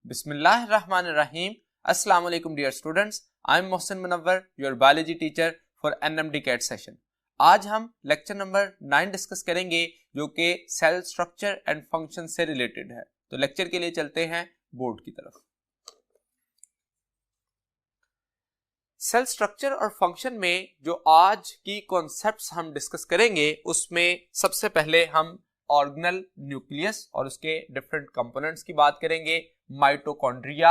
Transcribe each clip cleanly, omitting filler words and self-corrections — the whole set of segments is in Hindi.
Bismillahirrahmanirrahim. Assalamu alaikum dear students. I am Mohsin Munawwar, your biology teacher for NMD CAT session. आज हम लेक्चर नंबर 9 डिस्कस करेंगे जो कि सेल स्ट्रक्चर एंड फंक्शन से रिलेटेड है। तो लेक्चर के लिए चलते हैं बोर्ड की तरफ। सेल स्ट्रक्चर और फंक्शन में जो आज की कॉन्सेप्ट्स हम डिस्कस करेंगे उसमें सबसे पहले हम ऑर्गेनल न्यूक्लियस और उसके डिफरेंट कंपोनेंट्स की बात करेंगे, माइटोकॉन्ड्रिया,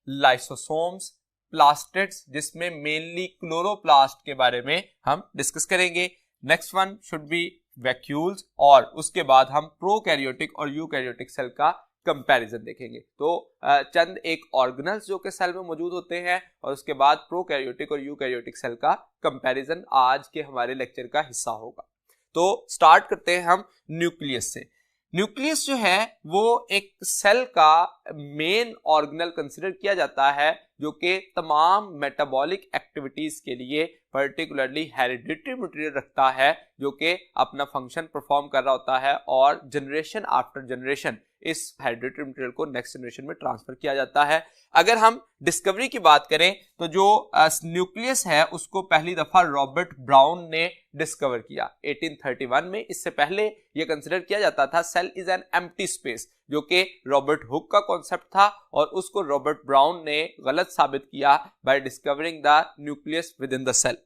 लाइसोसोम्स, प्लास्टिड्स जिसमें मेनली क्लोरोप्लास्ट के बारे में हम डिस्कस करेंगे। Next one should be vacuoles और उसके बाद हम प्रोकैरियोटिक और यूकैरियोटिक सेल का कंपैरिजन देखेंगे। तो चंद एक ऑर्गेनल्स जो कि सेल में मौजूद होते हैं और उसके बाद प्रोकैरियोटिक और यूकैरियोटिक सेल का कंपैरिजन आज के हमारे लेक्चर का हिस्सा होगा। तो स्टार्ट करते हैं हम न्यूक्लियस से। न्यूक्लियस जो है वो एक सेल का मेन ऑर्गेनल कंसीडर किया जाता है जो कि तमाम मेटाबॉलिक एक्टिविटीज के लिए पर्टिकुलरली हेरिडिटरी मटेरियल रखता है जो कि अपना फंक्शन परफॉर्म कर रहा होता है और जनरेशन आफ्टर जनरेशन इस हेरिडिटरी मटेरियल को नेक्स्ट जनरेशन में ट्रांसफर किया जाता है। अगर हम डिस्कवरी की बात करें तो जो न्यूक्लियस है उसको पहली दफा रॉबर्ट ब्राउन ने डिस्कवर किया 1831 में। इससे पहले यह कंसिडर किया जाता था cell is an empty space जो कि रॉबर्ट हुक का कॉन्सेप्ट था और उसको रॉबर्ट ब्राउन ने गलत साबित किया by discovering the nucleus within the cell.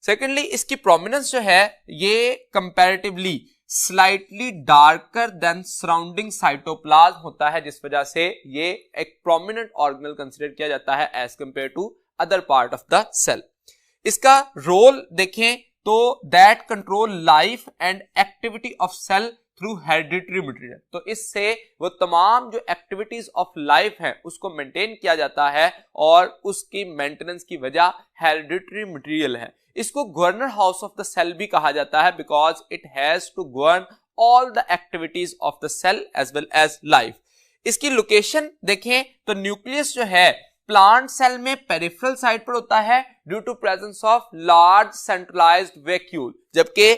Secondly इसकी प्रोमिनेंस जो है ये comparatively slightly darker than surrounding cytoplasm होता है जिस वजह से ये एक प्रोमिनेंट ऑर्गेनल कंसीडर किया जाता है as compare to other part of the cell. इसका रोल देखें तो that control life and activity of cell through hereditary material. तो इससे वो तमाम जो एक्टिविटीज ऑफ लाइफ है उसको मेंटेन किया जाता है और उसकी मेंटेनेंस की वजह हेरिडिटरी मटेरियल है। इसको governor house of the cell भी कहा जाता है because it has to govern all the activities of the cell as well as life. इसकी लोकेशन देखें तो न्यूक्लियस जो है प्लांट सेल में पेरिफेरल साइड पर होता है due to presence of large centralized vacuole, जबकि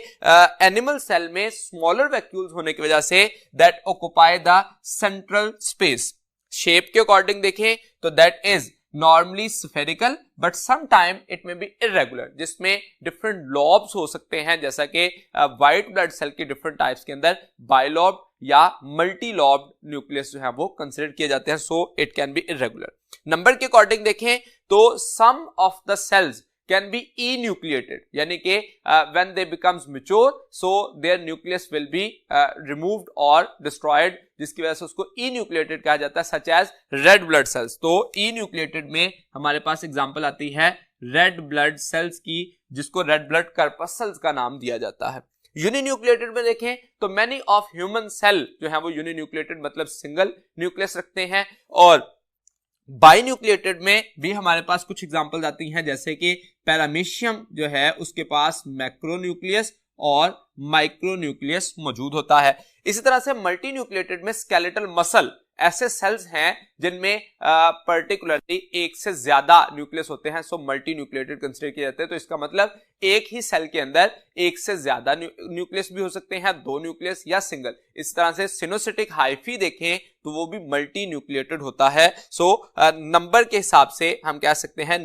एनिमल सेल में स्मॉलर वैक्यूल्स होने की वजह से that occupy the central space. Shape के अकॉर्डिंग देखें तो that is normally spherical but sometime it में बी इरेगुलर जिसमें डिफरेंट लॉब्स हो सकते हैं जैसा कि व्हाइट ब्लड सेल के डिफरेंट टाइप्स के अंदर बाइलॉब या मल्टी लॉब्ड न्यूक्लियस जो है वो कंसीडर किए जाते हैं। So it can be irregular. Number के अकॉर्डिंग देखें तो some of the cells can be enucleated यानी कि when they becomes mature so their nucleus will be removed or destroyed जिसकी वजह से उसको enucleated कहा जाता है such as red blood cells। तो enucleated में हमारे पास एग्जांपल आती है red blood cells की जिसको red blood corpuscles का नाम दिया जाता है। यूनिन्यूक्लिएटेड में देखें तो many of human cell जो है वो यूनिन्यूक्लिएटेड मतलब सिंगल न्यूक्लियस रखते हैं और बाइन्यूक्लिएटेड में भी हमारे पास कुछ एग्जांपल्स आती हैं जैसे कि पैरामीशियम जो है उसके पास मैक्रोन्यूक्लियस और माइक्रोन्यूक्लियस मौजूद होता है। इसी तरह से मल्टी न्यूक्लिएटेड में स्केलेटल मसल ऐसे सेल्स हैं जिनमें पर्टिकुलरली एक से ज्यादा न्यूक्लियस होते हैं। सो मल्टी न्यूक्लिएटेड कंसीडर किए जाते हैं। तो इसका मतलब एक ही सेल के अंदर एक से ज्यादा न्यूक्लियस भी हो सकते हैं, दो न्यूक्लियस या सिंगल। इस तरह से सिनोसिटिक हाइफी देखें तो वो भी मल्टी न्यूक्लिएटेड होता है। सो नंबर के हिसाब से हम कह सकते हैं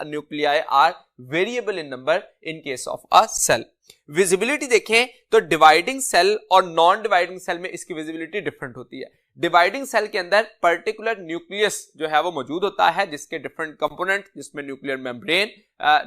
nuclei are variable in number in case of a cell. Visibility देखें तो डिवाइडिंग सेल और नॉन डिवाइडिंग सेल में इसकी विजिबिलिटी डिफरेंट होती है। डिवाइडिंग सेल के अंदर पर्टिकुलर न्यूक्लियस जो है वो मौजूद होता है जिसके डिफरेंट कंपोनेंट जिसमें न्यूक्लियर मेम्ब्रेन,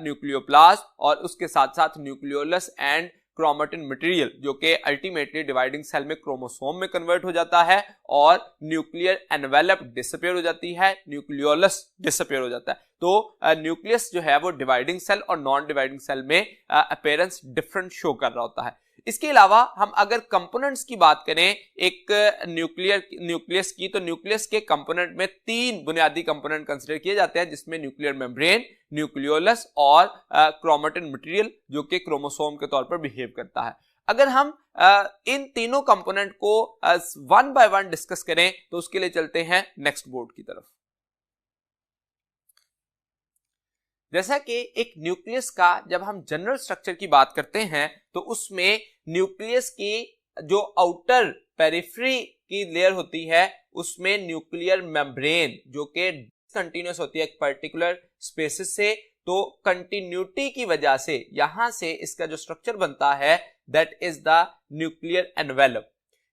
न्यूक्लियोप्लास्ट और उसके साथ साथ न्यूक्लियोलस एंड क्रोमेटिन मटेरियल जो कि अल्टीमेटली डिवाइडिंग सेल में क्रोमोसोम में कन्वर्ट हो जाता है और न्यूक्लियर एनवेलप डिसअपीयर हो जाती है, न्यूक्लियोलस डिसअपीयर हो जाता है। तो न्यूक्लियस जो है वो डिवाइडिंग सेल और नॉन डिवाइडिंग सेल में अपीयरेंस डिफरेंट शो कर रहा होता है। इसके अलावा हम अगर कंपोनेंट्स की बात करें एक न्यूक्लियस की तो न्यूक्लियस के कंपोनेंट में तीन बुनियादी कंपोनेंट कंसीडर किए जाते हैं जिसमें न्यूक्लियर मेम्ब्रेन, न्यूक्लियोलस और क्रोमेटिन मटेरियल जो कि क्रोमोसोम के तौर पर बिहेव करता है। अगर हम इन तीनों कंपोनेंट को वन बाय वन डिस्कस करें तो उसके लिए चलते हैं नेक्स्ट बोर्ड की तरफ। जैसा कि एक न्यूक्लियस का जब हम जनरल स्ट्रक्चर की बात करते हैं तो उसमें न्यूक्लियस की जो आउटर पेरिफेरी की लेयर होती है उसमें न्यूक्लियर मेम्ब्रेन जो कि कंटिन्यूस होती है एक पर्टिकुलर स्पेसिस से, तो कंटिन्यूटी की वजह से यहां से इसका जो स्ट्रक्चर बनता है that is the nuclear envelope.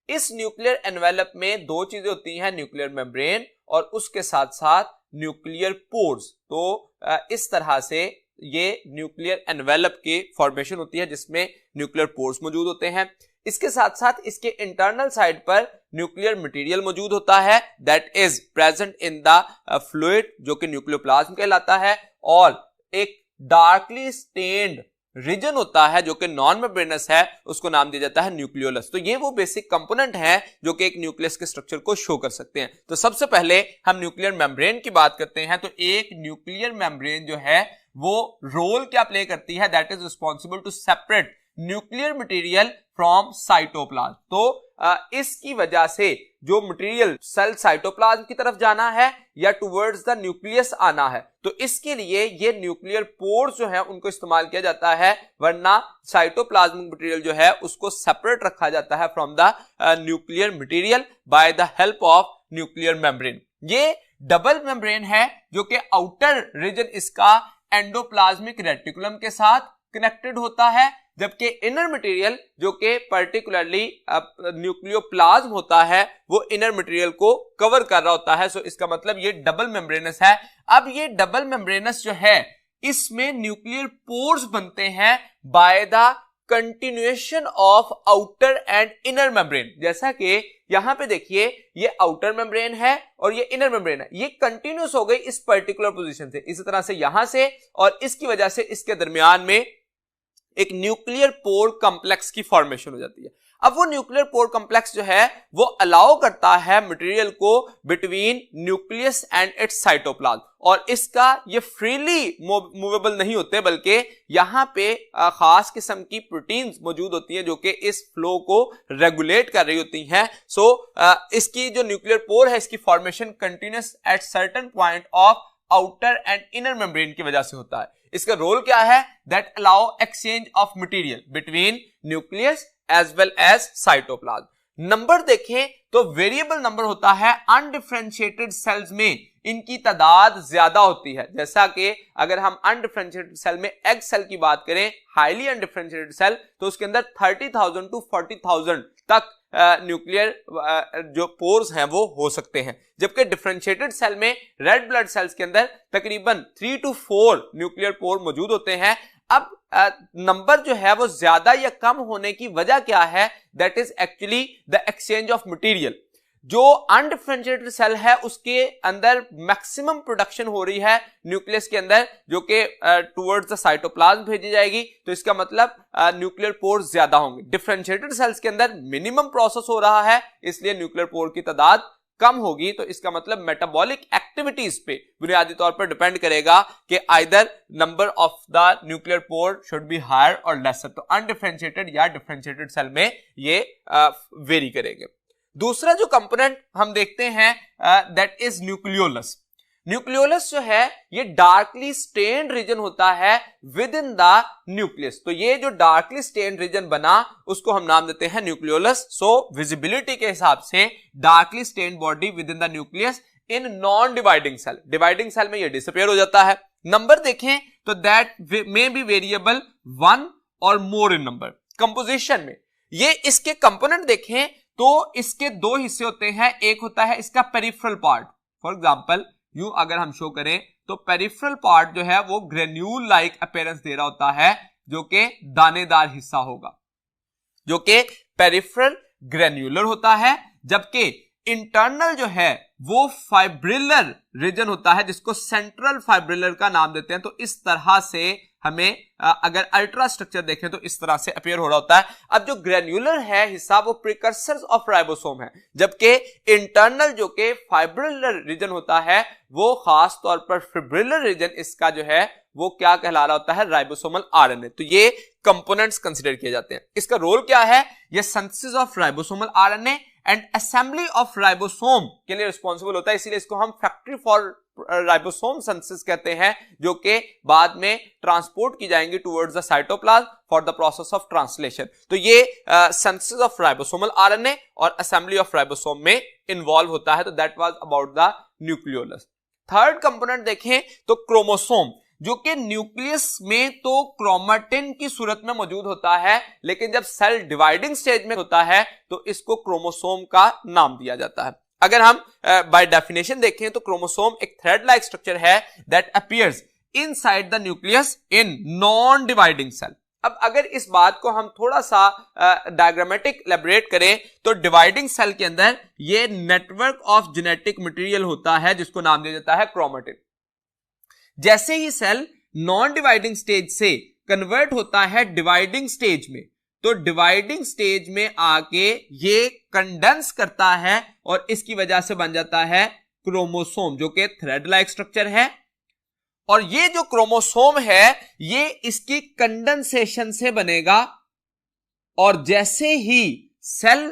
इस न्यूक्लियर एनवेलप में दो चीजें होती हैं, न्यूक्लियर मेम्ब्रेन और उसके साथ साथ न्यूक्लियर पोर्स। तो इस तरह से ये न्यूक्लियर एनवेलप की फॉर्मेशन होती है जिसमें न्यूक्लियर पोर्स मौजूद होते हैं। इसके साथ साथ इसके इंटरनल साइड पर न्यूक्लियर मटेरियल मौजूद होता है that is present in the fluid जो कि न्यूक्लियोप्लाज्म कहलाता है, और एक डार्कली स्टेन्ड रीजन होता है जो कि नॉन मेम्ब्रेनस है, उसको नाम दिया जाता है न्यूक्लियोलस। तो ये वो बेसिक कंपोनेंट है जो कि एक न्यूक्लियस के स्ट्रक्चर को शो कर सकते हैं। तो सबसे पहले हम न्यूक्लियर मेम्ब्रेन की बात करते हैं। तो एक न्यूक्लियर मेम्ब्रेन जो है वो रोल क्या प्ले करती है, that is responsible to separate nuclear material from cytoplasm. तो इसकी वजह से जो मटेरियल सेल साइटोप्लाज्म की तरफ जाना है या टुवर्ड्स द न्यूक्लियस आना है, तो इसके लिए ये न्यूक्लियर पोर्स जो है उनको इस्तेमाल किया जाता है, वरना साइटोप्लाज्मिक मटेरियल जो है उसको सेपरेट रखा जाता है from the nuclear material by the help of nuclear membrane. ये डबल मेम्ब्रेन है जो कि आउटर रीजन इसका एंडोप्लाज्मिक रेटिकुलम के साथ कनेक्टेड होता है, जबकि इनर मटेरियल जो कि पर्टिकुलरली न्यूक्लियोप्लाज्म होता है वो इनर मटेरियल को कवर कर रहा होता है। सो इसका मतलब ये डबल मेम्ब्रेनस है। अब ये डबल मेम्ब्रेनस जो है इसमें न्यूक्लियर पोर्स बनते हैं by the continuation of outer and inner membrane. जैसा कि यहां पे देखिए ये आउटर मेम्ब्रेन है और ये इनर मेम्ब्रेन है, ये कंटिन्यूस हो गई इस पर्टिकुलर पोजीशन से, इसी तरह से यहां से, और इसकी वजह से इसके दरमियान में एक न्यूक्लियर पोर कॉम्प्लेक्स की फॉर्मेशन हो जाती है। अब वो न्यूक्लियर पोर कॉम्प्लेक्स जो है वो अलाउ करता है मटेरियल को between nucleus and it's cytoplasm, और इसका ये फ्रीली मूवेबल नहीं होते, बल्कि यहां पे खास किस्म की प्रोटीन्स मौजूद होती हैं जो कि इस फ्लो को रेगुलेट कर रही होती हैं। सो इसकी जो न्यूक्लियर पोर है इसकी formation continues at certain point of outer and inner membrane की वजह से होता है। इसका रोल क्या है, that allow exchange of material between nucleus as well as cytoplasm. Number देखें तो वेरिएबल नंबर होता है, अनडिफरेंशिएटेड सेल्स में इनकी तादाद ज्यादा होती है। जैसा कि अगर हम अनडिफरेंशिएटेड सेल में एग सेल की बात करें, हाईली अनडिफरेंशिएटेड सेल, तो उसके अंदर 30,000 टू 40,000 तक न्यूक्लियर जो पोर्स हैं वो हो सकते हैं, जबकि डिफरेंशिएटेड सेल में रेड ब्लड सेल्स के अंदर तकरीबन 3 to 4 न्यूक्लियर पोर मौजूद होते हैं। अब नंबर जो है वो ज्यादा या कम होने की वजह क्या है, that is actually the exchange of material. जो अनडिफरेंशिएटेड सेल है उसके अंदर मैक्सिमम प्रोडक्शन हो रही है न्यूक्लियस के अंदर, जो कि टुवर्ड्स द साइटोप्लाज्म भेजी जाएगी, तो इसका मतलब न्यूक्लियर पोर्स ज्यादा होंगे। डिफरेंशिएटेड सेल्स के अंदर मिनिमम प्रोसेस हो रहा है, इसलिए न्यूक्लियर पोर की तादाद कम होगी। तो इसका मतलब मेटाबॉलिक एक्टिविटीज पे बुनियादी तौर पर डिपेंड करेगा कि either number of the nuclear pore should be higher और लेसर। तो अनडिफरेंशिएटेड या डिफरेंशिएटेड सेल में ये वेरी करेंगे। दूसरा जो कंपोनेंट हम देखते हैं दैट इज न्यूक्लियोलस। न्यूक्लियोलस जो है ये डार्कली स्टेन्ड रीजन होता है विद इन द न्यूक्लियस। तो ये जो डार्कली स्टेन्ड रीजन बना उसको हम नाम देते हैं न्यूक्लियोलस। सो विजिबिलिटी के हिसाब से darkly stained body within the nucleus in non dividing cell, dividing cell में ये डिसअपीयर हो जाता है। नंबर देखें तो दैट मे बी वेरिएबल 1 और मोर इन नंबर। कंपोजिशन में ये इसके कंपोनेंट देखें तो इसके दो हिस्से होते हैं, एक होता है इसका पेरिफेरल पार्ट। फॉर एग्जांपल यूं अगर हम शो करें तो पेरिफेरल पार्ट जो है वो ग्रेन्यूल लाइक अपीयरेंस दे रहा होता है, जो कि दानेदार हिस्सा होगा, जो कि पेरिफेरल ग्रेन्यूलर होता है, जबकि इंटरनल जो है वो फाइब्रिलर रीजन होता है जिसको सेंट्रल फाइब्रिलर का नाम देते हैं। तो इस तरह से हमें अगर अल्ट्रा स्ट्रक्चर देखें तो इस तरह से अपीयर हो रहा होता है। अब जो ग्रेन्युलर है हिस्सा वो प्रिकर्सर्स ऑफ राइबोसोम है, जबकि इंटरनल जो कि फाइब्रिलर रीजन होता है वो खास तौर पर फिब्रिलर रीजन इसका जो है वो क्या कहला रहा होता है, राइबोसोमल आरएनए। तो ये कंपोनेंट्स कंसीडर किए जाते हैं। इसका रोल क्या है, ये synthesis of ribosomal RNA and assembly of ribosome के लिए रिस्पॉन्सिबल होता है, इसीलिए इसको हम फैक्ट्री फॉर राइबोसोम सिंथेसिस कहते हैं, जो कि बाद में ट्रांसपोर्ट की जाएंगी towards the cytoplasm for the process of translation. तो ये सिंथेसिस ऑफ राइबोसोमल आरएनए और असेंबली ऑफ राइबोसोम में इन्वॉल्व होता है। तो that was about the nucleolus. Third component देखें तो क्रोमोसोम, जो कि न्यूक्लियस में तो क्रोमेटिन की सूरत में मौजूद होता है, लेकिन जब सेल डिवाइडिंग स्टेज में होता है तो इसको क्रोमोसोम का नाम दिया जाता है। अगर हम बाय डेफिनेशन देखें तो क्रोमोसोम एक थ्रेड लाइक स्ट्रक्चर है that appears inside the nucleus in non dividing cell. अब अगर इस बात को हम थोड़ा सा डायग्रामेटिक इलैबोरेट करें तो डिवाइडिंग सेल के अंदर ये नेटवर्क ऑफ जेनेटिक मटेरियल होता है जिसको नाम दिया जाता है क्रोमेटिन। जैसे ही सेल नॉन डिवाइडिंग स्टेज से कन्वर्ट होता है डिवाइडिंग स्टेज में, तो डिवाइडिंग स्टेज में आके ये कंडेंस करता है और इसकी वजह से बन जाता है क्रोमोसोम, जो कि थ्रेड लाइक स्ट्रक्चर है। और ये जो क्रोमोसोम है ये इसकी कंडेंसेशन से बनेगा, और जैसे ही सेल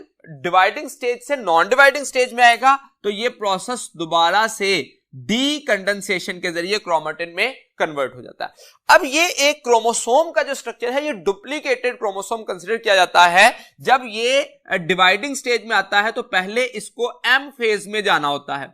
डिवाइडिंग स्टेज से नॉन डिवाइडिंग स्टेज में आएगा तो ये प्रोसेस दोबारा से डी कंडेंसेशन के जरिए क्रोमेटिन में कन्वर्ट हो जाता है। अब ये एक क्रोमोसोम का जो स्ट्रक्चर है ये डुप्लीकेटेड क्रोमोसोम कंसीडर किया जाता है। जब ये डिवाइडिंग स्टेज में आता है तो पहले इसको एम फेज में जाना होता है।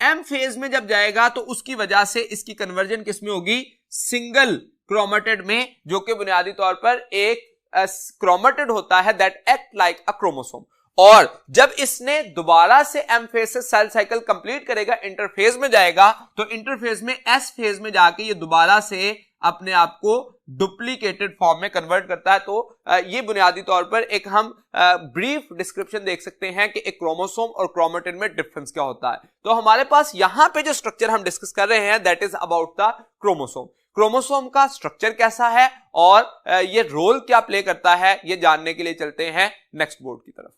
एम फेज में जब जाएगा तो उसकी वजह से इसकी कन्वर्जन किसमें होगी, सिंगल क्रोमेटिड में, जो कि बुनियादी तौर पर एक क्रोमेटिड होता है that act like a chromosome. और जब इसने दोबारा से एम फेज से सेल साइकिल कंप्लीट करेगा, इंटरफेज में जाएगा, तो इंटरफेज में एस फेज में जाके ये दोबारा से अपने आप को डुप्लीकेटेड फॉर्म में कन्वर्ट करता है। तो ये बुनियादी तौर पर एक हम ब्रीफ डिस्क्रिप्शन देख सकते हैं कि एक क्रोमोसोम और क्रोमेटिन में डिफरेंस क्या होता है। तो हमारे पास यहां पे जो स्ट्रक्चर हम डिस्कस कर रहे हैं that is about the chromosome. Chromosome का स्ट्रक्चर कैसा है और ये रोल क्या प्ले करता है, ये जानने के लिए चलते हैं नेक्स्ट बोर्ड की तरफ।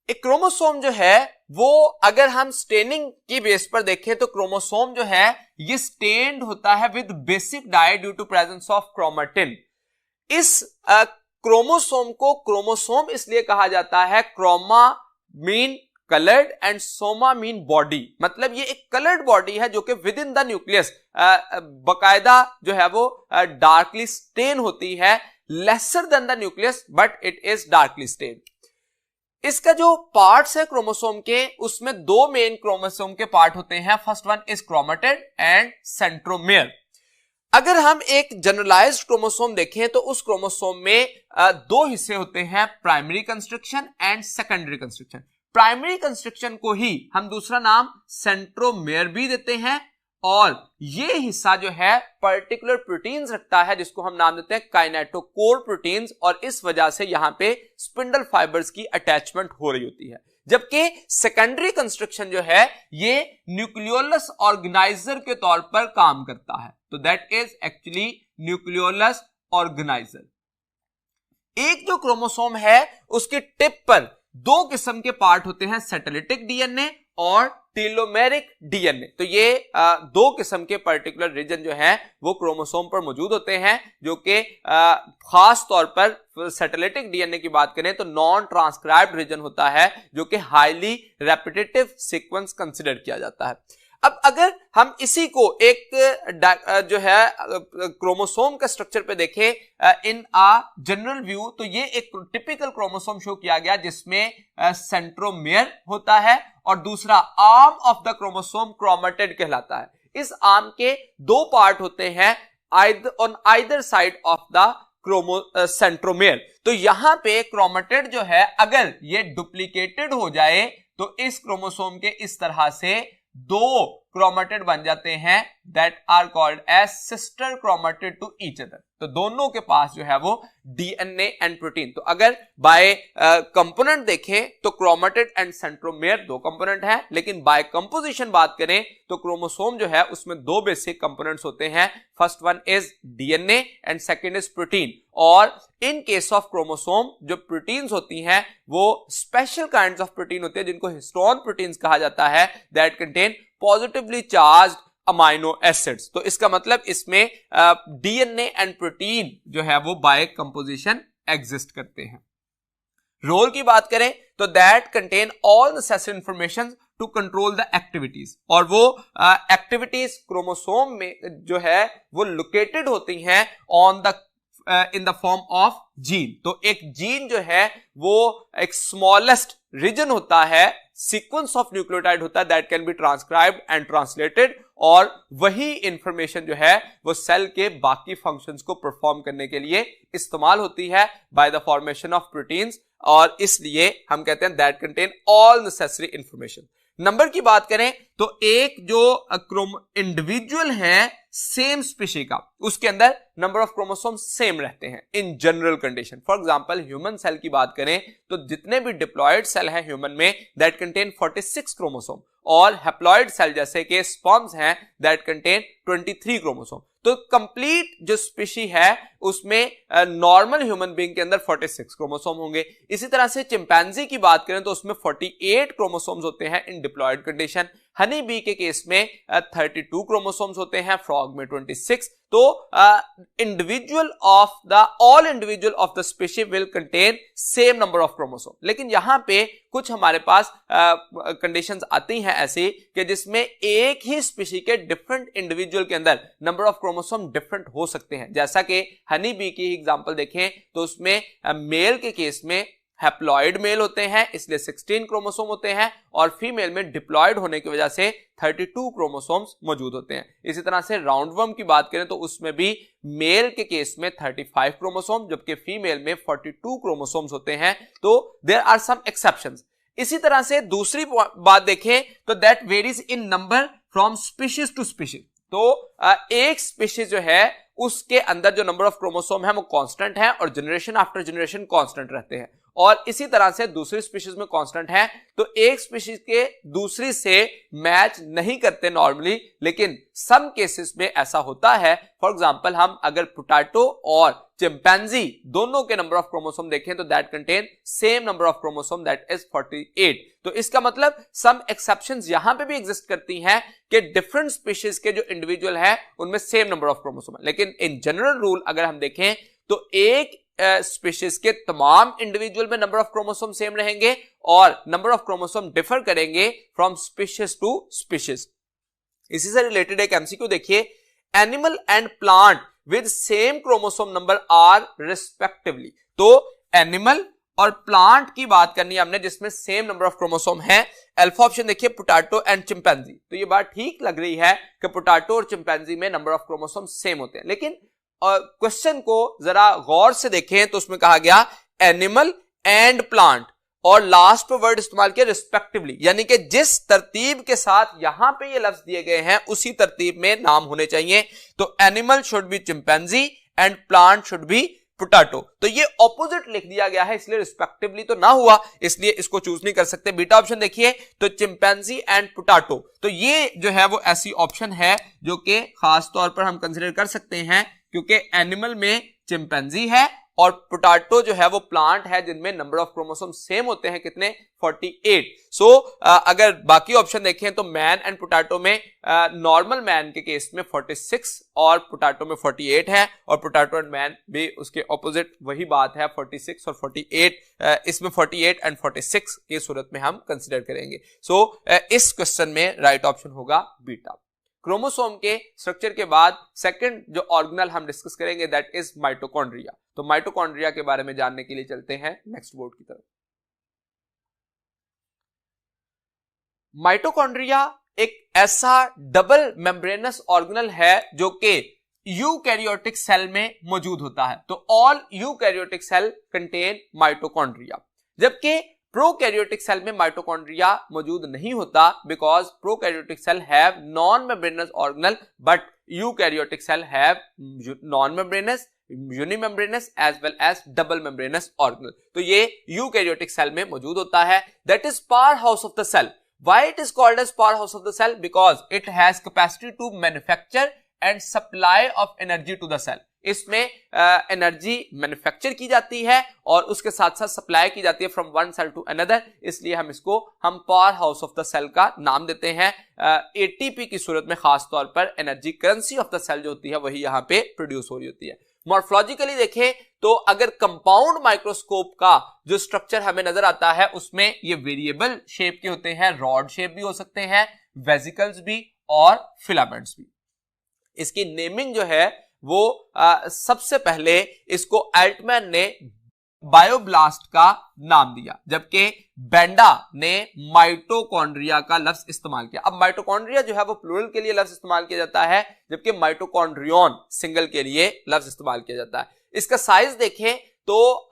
एक क्रोमोसोम जो है वो अगर हम स्टेनिंग की बेस पर देखें तो क्रोमोसोम जो है ये स्टेन्ड होता है with basic dye due to presence of chromatin. इस क्रोमोसोम को क्रोमोसोम इसलिए कहा जाता है, chroma mean coloured and soma mean body, मतलब ये एक कलर्ड बॉडी है जो कि विद इन द न्यूक्लियस बकायदा जो है वो डार्कली स्टेन होती है, lesser than the nucleus but it is darkly stain. इसका जो पार्ट्स है क्रोमोसोम के, उसमें दो मेन क्रोमोसोम के पार्ट होते हैं। First one is chromatid and centromere. अगर हम एक जनरलाइज्ड क्रोमोसोम देखें तो उस क्रोमोसोम में दो हिस्से होते हैं, primary constriction and secondary constriction. Primary constriction को ही हम दूसरा नाम सेंट्रोमियर भी देते हैं, और ये हिस्सा जो है पर्टिकुलर प्रोटीन्स रखता है जिसको हम नाम देते हैं काइनेटोकोर प्रोटीन्स, और इस वजह से यहां पे स्पिंडल फाइबर्स की अटैचमेंट हो रही होती है। जबकि सेकेंडरी कंस्ट्रक्शन जो है ये न्यूक्लियोलस ऑर्गेनाइजर के तौर पर काम करता है। तो that is actually nucleolus organiser. एक जो क्रोमोसोम है उसके टिप पर दो किस्म के पार्ट होते हैं, सेटेलिटिक डीएनए और टेलोमेरिक डीएनए। तो ये दो किस्म के पर्टिकुलर रीजन जो हैं वो क्रोमोसोम पर मौजूद होते हैं, जो कि खास तौर पर सेटेलिटिक डीएनए की बात करें तो नॉन ट्रांसक्राइब्ड रीजन होता है, जो कि हाईली रेपिटेटिव सीक्वेंस कंसिडर किया जाता है। अब अगर हम इसी को एक जो है क्रोमोसोम का स्ट्रक्चर पे देखें इन अ जनरल व्यू, तो ये एक टिपिकल क्रोमोसोम शो किया गया जिसमें सेंट्रोमियर होता है और दूसरा arm of the chromosome chromatid कहलाता है। इस आर्म के दो पार्ट होते हैं on either side of the centromere. तो यहां पे क्रोमेटिड जो है अगर ये डुप्लीकेटेड हो जाए तो इस क्रोमोसोम के इस तरह से दो क्रोमेटिड बन जाते हैं that are called as sister chromatid to each other. तो दोनों के पास जो है वो डीएनए एंड प्रोटीन। तो अगर बाय कंपोनेंट देखें तो क्रोमेटिड एंड सेंट्रोमियर दो कंपोनेंट हैं, लेकिन बाय कंपोजिशन बात करें तो क्रोमोसोम जो है उसमें दो बेसिक कंपोनेंट्स होते हैं। First one is DNA and second is protein. और इन केस ऑफ क्रोमोसोम जो प्रोटीन्स होती हैं वो स्पेशल काइंड्स ऑफ प्रोटीन होते हैं जिनको हिस्टोन प्रोटीन्स कहा जाता है, that contain positively charged amino acids. तो इसका मतलब इसमें डीएनए एंड प्रोटीन जो है वो बाय कंपोजिशन एग्जिस्ट करते हैं। रोल की बात करें तो that contain all necessary information to control the activities, और वो एक्टिविटीज क्रोमोसोम में जो है वो लोकेटेड होती हैं on the in the form of gene. तो एक जीन जो है वो एक स्मॉलेस्ट रीजन होता है, सीक्वेंस ऑफ न्यूक्लियोटाइड होता है that can be transcribed and translated, और वही इंफॉर्मेशन जो है वो सेल के बाकी फंक्शंस को परफॉर्म करने के लिए इस्तेमाल होती है by the formation of proteins, और इसलिए हम कहते हैं that contain all necessary information. Number की बात करें तो एक जो इंडिविजुअल है सेम स्पीशी का, उसके अंदर नंबर ऑफ क्रोमोसोम सेम रहते हैं in general condition. For example human cell की बात करें तो जितने भी डिप्लॉयड सेल हैं ह्यूमन में दैट कंटेन 46 क्रोमोसोम, और हैप्लॉयड सेल जैसे कि स्पर्म्स हैं दैट कंटेन 23 क्रोमोसोम। तो कंप्लीट जो स्पीशी है उसमें नॉर्मल ह्यूमन बीइंग के अंदर 46 क्रोमोसोम होंगे। इसी तरह से चिंपैंजी की बात करें तो उसमें 48 क्रोमोसोम्स होते हैं इन डिप्लॉयड कंडीशन। हनी बी के केस में 32 क्रोमोसोम्स होते हैं, फ्रॉग में 26। तो individual of the all individual of the species will contain same number of chromosome. लेकिन यहां पे कुछ हमारे पास कंडीशंस आती हैं ऐसी कि जिसमें एक ही स्पीशी के डिफरेंट इंडिविजुअल के अंदर नंबर ऑफ क्रोमोसोम डिफरेंट हो सकते हैं। जैसा कि हनी बी की एग्जांपल देखें तो उसमें मेल के केस में हैप्लॉइड मेल होते हैं इसलिए 16 क्रोमोसोम होते हैं, और फीमेल में डिप्लॉयड होने की वजह से 32 क्रोमोसोम्स मौजूद होते हैं। इसी तरह से राउंडवर्म की बात करें तो उसमें भी मेल के केस में 35 क्रोमोसोम जबकि फीमेल में 42 क्रोमोसोम्स होते हैं। तो देयर आर सम एक्सेप्शंस। इसी तरह से दूसरी बात देखें तो that varies in number from species to species. तो एक स्पीशीज जो है उसके अंदर जो नंबर ऑफ क्रोमोसोम है वो कांस्टेंट है और जनरेशन आफ्टर जनरेशन कांस्टेंट रहते हैं, और इसी तरह से दूसरी स्पीशीज में कांस्टेंट है। तो एक स्पीशीज के दूसरी से मैच नहीं करते नॉर्मली, लेकिन सम केसेस में ऐसा होता है। फॉर एग्जांपल हम अगर पोटैटो और चिंपैंजी दोनों के नंबर ऑफ क्रोमोसोम देखें तो that contain same number of chromosome that is 48। तो इसका मतलब सम एक्सेप्शंस यहां पे भी एग्जिस्ट करती हैं कि डिफरेंट स्पीशीज के जो इंडिविजुअल है उनमें सेम नंबर ऑफ क्रोमोसोम है। लेकिन इन जनरल रूल अगर हम देखें तो एक स्पीशीज के तमाम इंडिविजुअल में नंबर ऑफ क्रोमोसोम सेम रहेंगे और नंबर ऑफ क्रोमोसोम डिफर करेंगे फ्रॉम स्पीशीज टू स्पीशीज। इसी से रिलेटेड एक एमसीक्यू देखिए, animal and plant with same chromosome number are respectively. तो एनिमल और प्लांट की बात करनी है हमने जिसमें सेम नंबर ऑफ क्रोमोसोम है। अल्फा ऑप्शन देखिए पोटैटो एंड चिंपैंजी। तो ये बात ठीक लग रही है कि पोटैटो और चिंपैंजी में नंबर ऑफ क्रोमोसोम सेम होते हैं, लेकिन क्वेश्चन को जरा गौर से देखें तो उसमें कहा गया एनिमल एंड प्लांट और लास्ट पे वर्ड इस्तेमाल किया रिस्पेक्टिवली, यानी कि जिस तरतीब के साथ यहां पे ये लफ्ज दिए गए हैं उसी तरतीब में नाम होने चाहिए। तो animal should be chimpanzee and plant should be potato. तो ये ऑपोजिट लिख दिया गया है इसलिए रिस्पेक्टिवली तो ना हुआ, इसलिए इसको चूज नहीं कर सकते। बीटा ऑप्शन देखिए तो चिंपैंजी एंड पोटैटो। तो ये जो है वो ऐसी ऑप्शन है जो कि खास तौर पर हम कंसीडर कर सकते हैं क्योंकि एनिमल में चिंपैंजी है और पोटैटो जो है वो प्लांट है जिनमें नंबर ऑफ क्रोमोसोम सेम होते हैं कितने 48। सो अगर बाकी ऑप्शन देखें तो मैन एंड पोटैटो में नॉर्मल मैन के केस में 46 और पोटैटो में 48 है, और पोटैटो एंड मैन भी उसके ऑपोजिट वही बात है 46 और 48। इसमें 48 एंड 46 की सूरत में हम कंसिडर करेंगे। सो इस क्वेश्चन में राइट ऑप्शन होगा बीटा। क्रोमोसोम के स्ट्रक्चर के बाद सेकंड जो ऑर्गेनल हम डिस्कस करेंगे दैट इज माइटोकॉन्ड्रिया। तो माइटोकॉन्ड्रिया के बारे में जानने के लिए चलते हैं नेक्स्ट बोर्ड की तरफ। माइटोकॉन्ड्रिया एक ऐसा डबल मेम्ब्रेनस ऑर्गेनल है जो कि यूकैरियोटिक सेल में मौजूद होता है। तो all eukaryotic cell contain mitochondria, जबकि प्रोकैरियोटिक सेल में माइटोकॉन्ड्रिया मौजूद नहीं होता because prokaryotic cell have non membranous organelle but eukaryotic cell have non membranous, unimembranous as well as double membranous organelle. तो ये यूकैरियोटिक सेल में मौजूद होता है। That is power house of the cell. Why it is called as power house of the cell? Because it has capacity to manufacture and supply of energy to the cell. इसमें एनर्जी मैन्युफैक्चर की जाती है और उसके साथ साथ सप्लाई की जाती है from one cell to another, इसलिए हम power house of the cell का नाम देते हैं। एटीपी की सूरत में खास तौर पर energy currency of the cell जो होती है वही यहाँ पे प्रोड्यूस हो रही होती है। मॉर्फोलॉजिकली देखें तो अगर कंपाउंड माइक्रोस्कोप का जो स्ट्रक्चर हमें नजर आता है उसमें ये वेरिएबल शेप के होते हैं, रॉड शेप भी हो सकते हैं, वेसिकल्स भी और फिलामेंट्स भी। इसकी नेमिंग जो है वो सबसे पहले इसको एल्टमैन ने बायोब्लास्ट का नाम दिया, जबकि बेंडा ने माइटोकॉन्ड्रिया का लफ्ज इस्तेमाल किया। अब माइटोकॉन्ड्रिया जो है वो प्लूरल के लिए लफ्ज इस्तेमाल किया जाता है, जबकि माइटोकॉन्ड्रियन सिंगल के लिए लफ्ज इस्तेमाल किया जाता है। इसका साइज देखें तो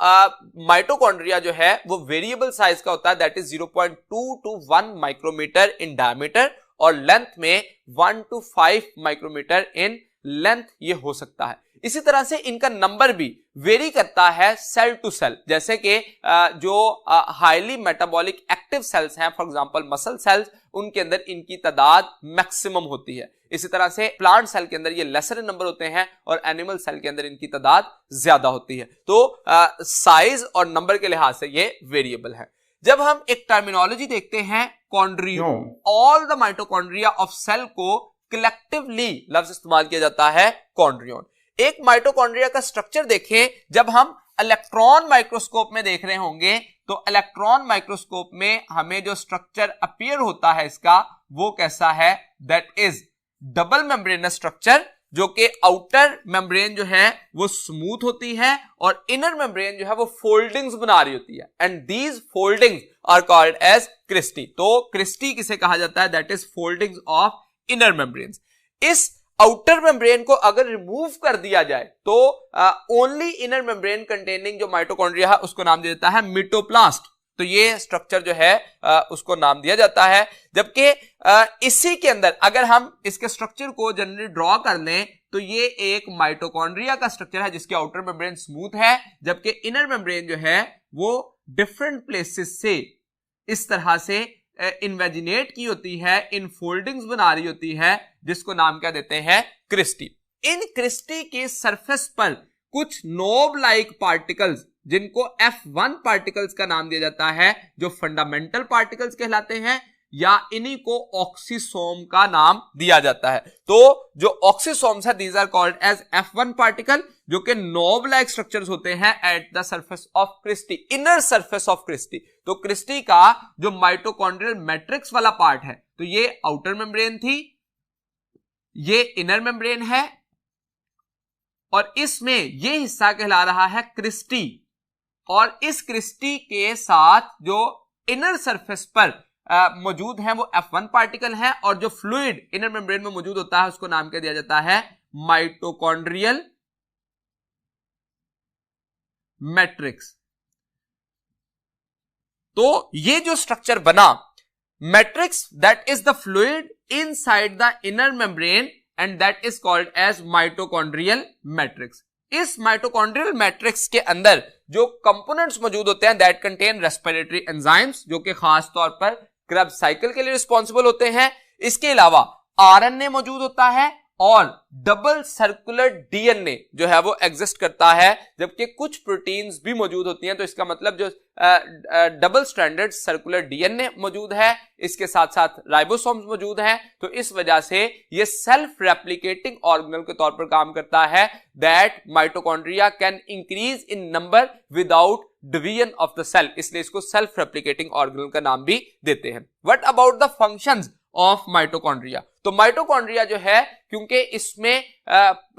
माइटोकॉन्ड्रिया जो है वो वेरिएबल साइज का होता है, that is 0.2 to 1 micrometre in diameter, और लेंथ में 1 to 5 माइक्रोमीटर इन लेंथ ये हो सकता है। इसी तरह से इनका नंबर भी वेरी करता है सेल टू सेल, जैसे कि जो हाईली मेटाबॉलिक एक्टिव सेल्स हैं, फॉर एग्जांपल मसल सेल्स, उनके अंदर इनकी तादाद मैक्सिमम होती है। इसी तरह से प्लांट सेल के अंदर ये लेसर नंबर होते हैं और एनिमल सेल के अंदर इनकी तादाद ज्यादा होती है। तो साइज और नंबर के लिहाज से ये वेरिएबल है। जब हम एक टर्मिनोलॉजी देखते हैं chondriome, all the mitochondria of cell को कलेक्टिवली लफ्ज इस्तेमाल किया जाता है कॉन्ड्रियोन। एक माइटोकॉन्ड्रिया का स्ट्रक्चर देखें, जब हम इलेक्ट्रॉन माइक्रोस्कोप में देख रहे होंगे तो इलेक्ट्रॉन माइक्रोस्कोप में हमें जो स्ट्रक्चर अपीयर होता है इसका वो कैसा है, that is double membranous structure, जो कि आउटर मेम्ब्रेन जो है वो स्मूथ होती है और इनर मेम्ब्रेन जो है वो फोल्डिंग्स बना रही होती है, and these foldings are called as cristae. तो क्रिस्टी किसे कहा जाता है, that is foldings of inner membranes. इस आउटर मेम्ब्रेन को अगर रिमूव कर दिया जाए तो ओनली इनर मेम्ब्रेन कंटेनिंग जो माइटोकॉन्ड्रिया है उसको नाम दिया जाता है मिटोप्लास्ट। तो ये स्ट्रक्चर जो है उसको नाम दिया जाता है। जबकि इसी के अंदर अगर हम इसके स्ट्रक्चर को जनरली ड्रॉ कर लें तो ये एक माइटोकॉन्ड्रिया का स्ट्रक्चर है जिसके आउटर मेम्ब्रेन स्मूथ है, जबकि इनर मेम्ब्रेन जो है वो डिफरेंट प्लेसेस से इस तरह से इन्वेजिनेट की होती है, इन फोल्डिंग्स बना रही होती है, जिसको नाम क्या देते हैं, क्रिस्टी। इन क्रिस्टी के सरफेस पर कुछ नोब लाइक पार्टिकल्स जिनको F1 पार्टिकल्स का नाम दिया जाता है, जो फंडामेंटल पार्टिकल्स कहलाते हैं, या इन्हीं को ऑक्सीसोम का नाम दिया जाता है। तो जो ऑक्सीसोम्स है these are called as F1 particle, जो कि नोब लाइक स्ट्रक्चर्स होते हैं at the surface of cristae, inner surface of cristae. तो क्रिस्टी का जो माइटोकॉन्ड्रियल मैट्रिक्स वाला पार्ट है, तो ये आउटर मेम्ब्रेन थी, ये इनर मेम्ब्रेन है, और इसमें ये हिस्सा कहला रहा है क्रिस्टी, और इस क्रिस्टी के साथ जो इनर सरफेस पर मौजूद है वो F1 पार्टिकल है, और जो फ्लूइड इनर मेम्ब्रेन में मौजूद होता है उसको नाम क्या दिया जाता है, माइटोकॉन्ड्रियल मैट्रिक्स। तो ये जो स्ट्रक्चर बना matrix, that is the fluid inside the inner membrane and that is called as mitochondrial matrix. इस माइटोकॉन्ड्रियल मैट्रिक्स के अंदर जो कंपोनेंट्स मौजूद होते हैं दैट कंटेन रेस्पिरेटरी एंजाइम्स, जो कि खास तौर पर क्रेब्स साइकिल के लिए रिस्पॉन्सिबल होते हैं। इसके अलावा आरएनए मौजूद होता है और डबल सर्कुलर डीएनए जो है वो एग्जिस्ट करता है, जबकि कुछ प्रोटीन्स भी मौजूद होती हैं। तो इसका मतलब जो डबल स्ट्रैंडेड सर्कुलर डीएनए मौजूद है, इसके साथ साथ राइबोसोम्स मौजूद हैं। तो इस वजह से ये सेल्फ रेप्लिकेटिंग ऑर्गेनल के तौर पर काम करता है, that mitochondria can increase in number without division of the cell, इसलिए इसको सेल्फ रेप्लिकेटिंग ऑर्गेनल का नाम भी देते हैं। What about the functions of mitochondria? तो माइटोकॉन्ड्रिया जो है, क्योंकि इसमें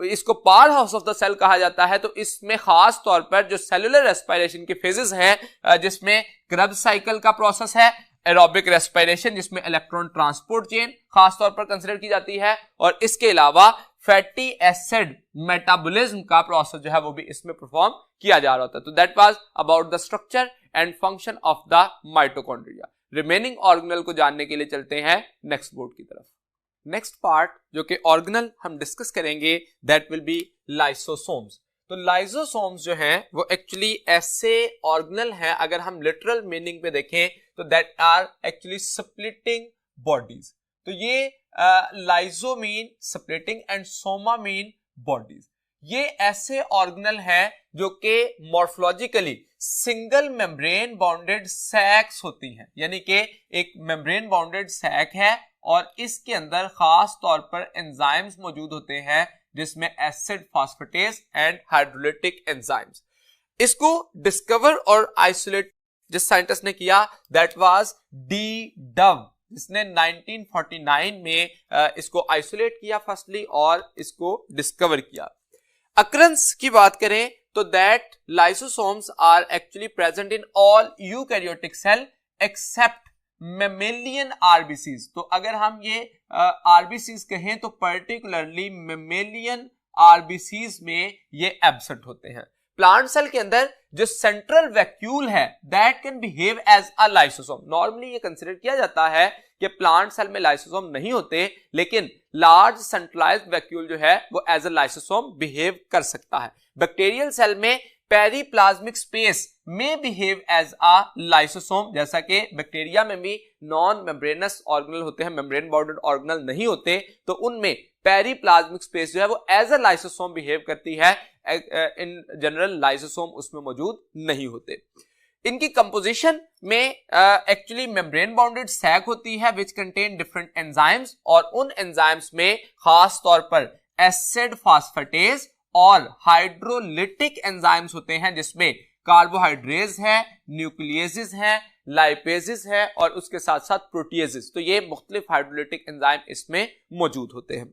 इसको power house of the cell कहा जाता है, तो इसमें खास तौर पर जो सेलुलर रेस्पिरेशन के फेजेस हैं, जिसमें क्रेब्स साइकिल का प्रोसेस है, एरोबिक रेस्पिरेशन जिसमें इलेक्ट्रॉन ट्रांसपोर्ट चेन खास तौर पर कंसीडर की जाती है, और इसके अलावा फैटी एसिड मेटाबॉलिज्म का प्रोसेस जो है वो भी इसमें परफॉर्म किया जा रहा होता है। तो that was about the structure and function of the mitochondria. Remaining organelle को जानने के लिए चलते हैं नेक्स्ट बोर्ड की तरफ। नेक्स्ट पार्ट जो कि ऑर्गेनल हम डिस्कस करेंगे दैट विल बी लाइसोसोम्स। तो लाइसोसोम्स जो हैं वो एक्चुअली ऐसे ऑर्गेनल हैं, अगर हम लिटरल मीनिंग पे देखें तो that are actually splitting bodies. तो ये lyso mean splitting and soma mean bodies. ये ऐसे ऑर्गेनल हैं जो कि morphologically single membrane bounded sacs होती हैं, यानी कि एक मेम्ब्रेन बाउंडेड सैक है और इसके अंदर खास तौर पर एंजाइम्स मौजूद होते हैं, जिसमें acid phosphatase and hydrolytic enzymes. इसको डिस्कवर और आइसोलेट जिस साइंटिस्ट ने किया दैट वाज डी डव, जिसने 1949 में इसको आइसोलेट किया फर्स्टली और इसको डिस्कवर किया। अकरेंस की बात करें तो that lysosomes are actually present in all eukaryotic cell except mammalian RBCs. तो अगर हम ये आरबीसीज कहें तो पर्टिकुलरली मेमेलियन आरबीसीज में ये एब्सेंट होते हैं। प्लांट सेल के अंदर जो सेंट्रल वैक्यूल है that can behave as a lysosome. Normally ये कंसीडर किया जाता है कि प्लांट सेल में लाइसोसोम नहीं होते, लेकिन लार्ज सेंट्रलाइज्ड वैक्यूल जो है वो एज अ लाइसोसोम बिहेव कर सकता है। बैक्टीरियल सेल में पेरीप्लाज्मिक स्पेस में बिहेव एज अ लाइसोसोम, जैसा कि बैक्टीरिया में भी नॉन मेम्ब्रेनस ऑर्गेनल होते हैं, मेम्ब्रेन बॉर्डर्ड ऑर्गेनल नहीं होते, तो उनमें पेरीप्लाज्मिक स्पेस जो है वो एज अ लाइसोसोम बिहेव करती है। इन जनरल लाइसोसोम उसमें मौजूद नहीं होते। इनकी कंपोजिशन में एक्चुअली मेम्ब्रेन बाउंडेड सैक होती है विच कंटेन डिफरेंट एंजाइम्स, और उन एंजाइम्स में खास तौर पर एसिड फास्फेटेज और हाइड्रोलिटिक एंजाइम्स होते हैं, जिसमें कार्बोहाइड्रेज है, न्यूक्लियेजेस है, लाइपेजेस है और उसके साथ साथ प्रोटीजेस। तो ये मुख्तलिफ हाइड्रोलिटिक एंजाइम इसमें मौजूद होते हैं।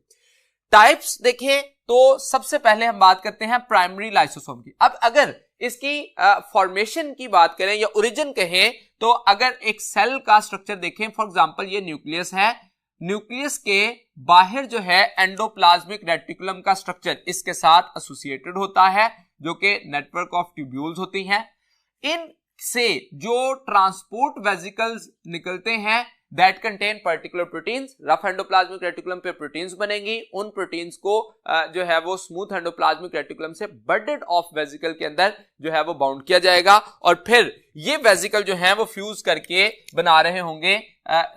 टाइप्स देखें तो सबसे पहले हम बात करते हैं प्राइमरी लाइसोसोम की। अब अगर इसकी फॉर्मेशन की बात करें या ओरिजिन कहें तो अगर एक सेल का स्ट्रक्चर देखें, फॉर एग्जांपल ये न्यूक्लियस है, न्यूक्लियस के बाहर जो है एंडोप्लाज्मिक रेटिकुलम का स्ट्रक्चर इसके साथ एसोसिएटेड होता है, जो कि नेटवर्क ऑफ ट्यूब्यूल्स होती हैं। इन से जो ट्रांसपोर्ट वेसिकल्स निकलते हैं that contain particular proteins. Rough endoplasmic reticulum पे प्रोटीन्स बनेंगी, उन प्रोटीन्स को जो है वो स्मूथ एंडोप्लाज्मिक रेटिकुलम से बर्डेड ऑफ वेसिकल के अंदर जो है वो बाउंड किया जाएगा, और फिर ये वेसिकल जो है वो फ्यूज करके बना रहे होंगे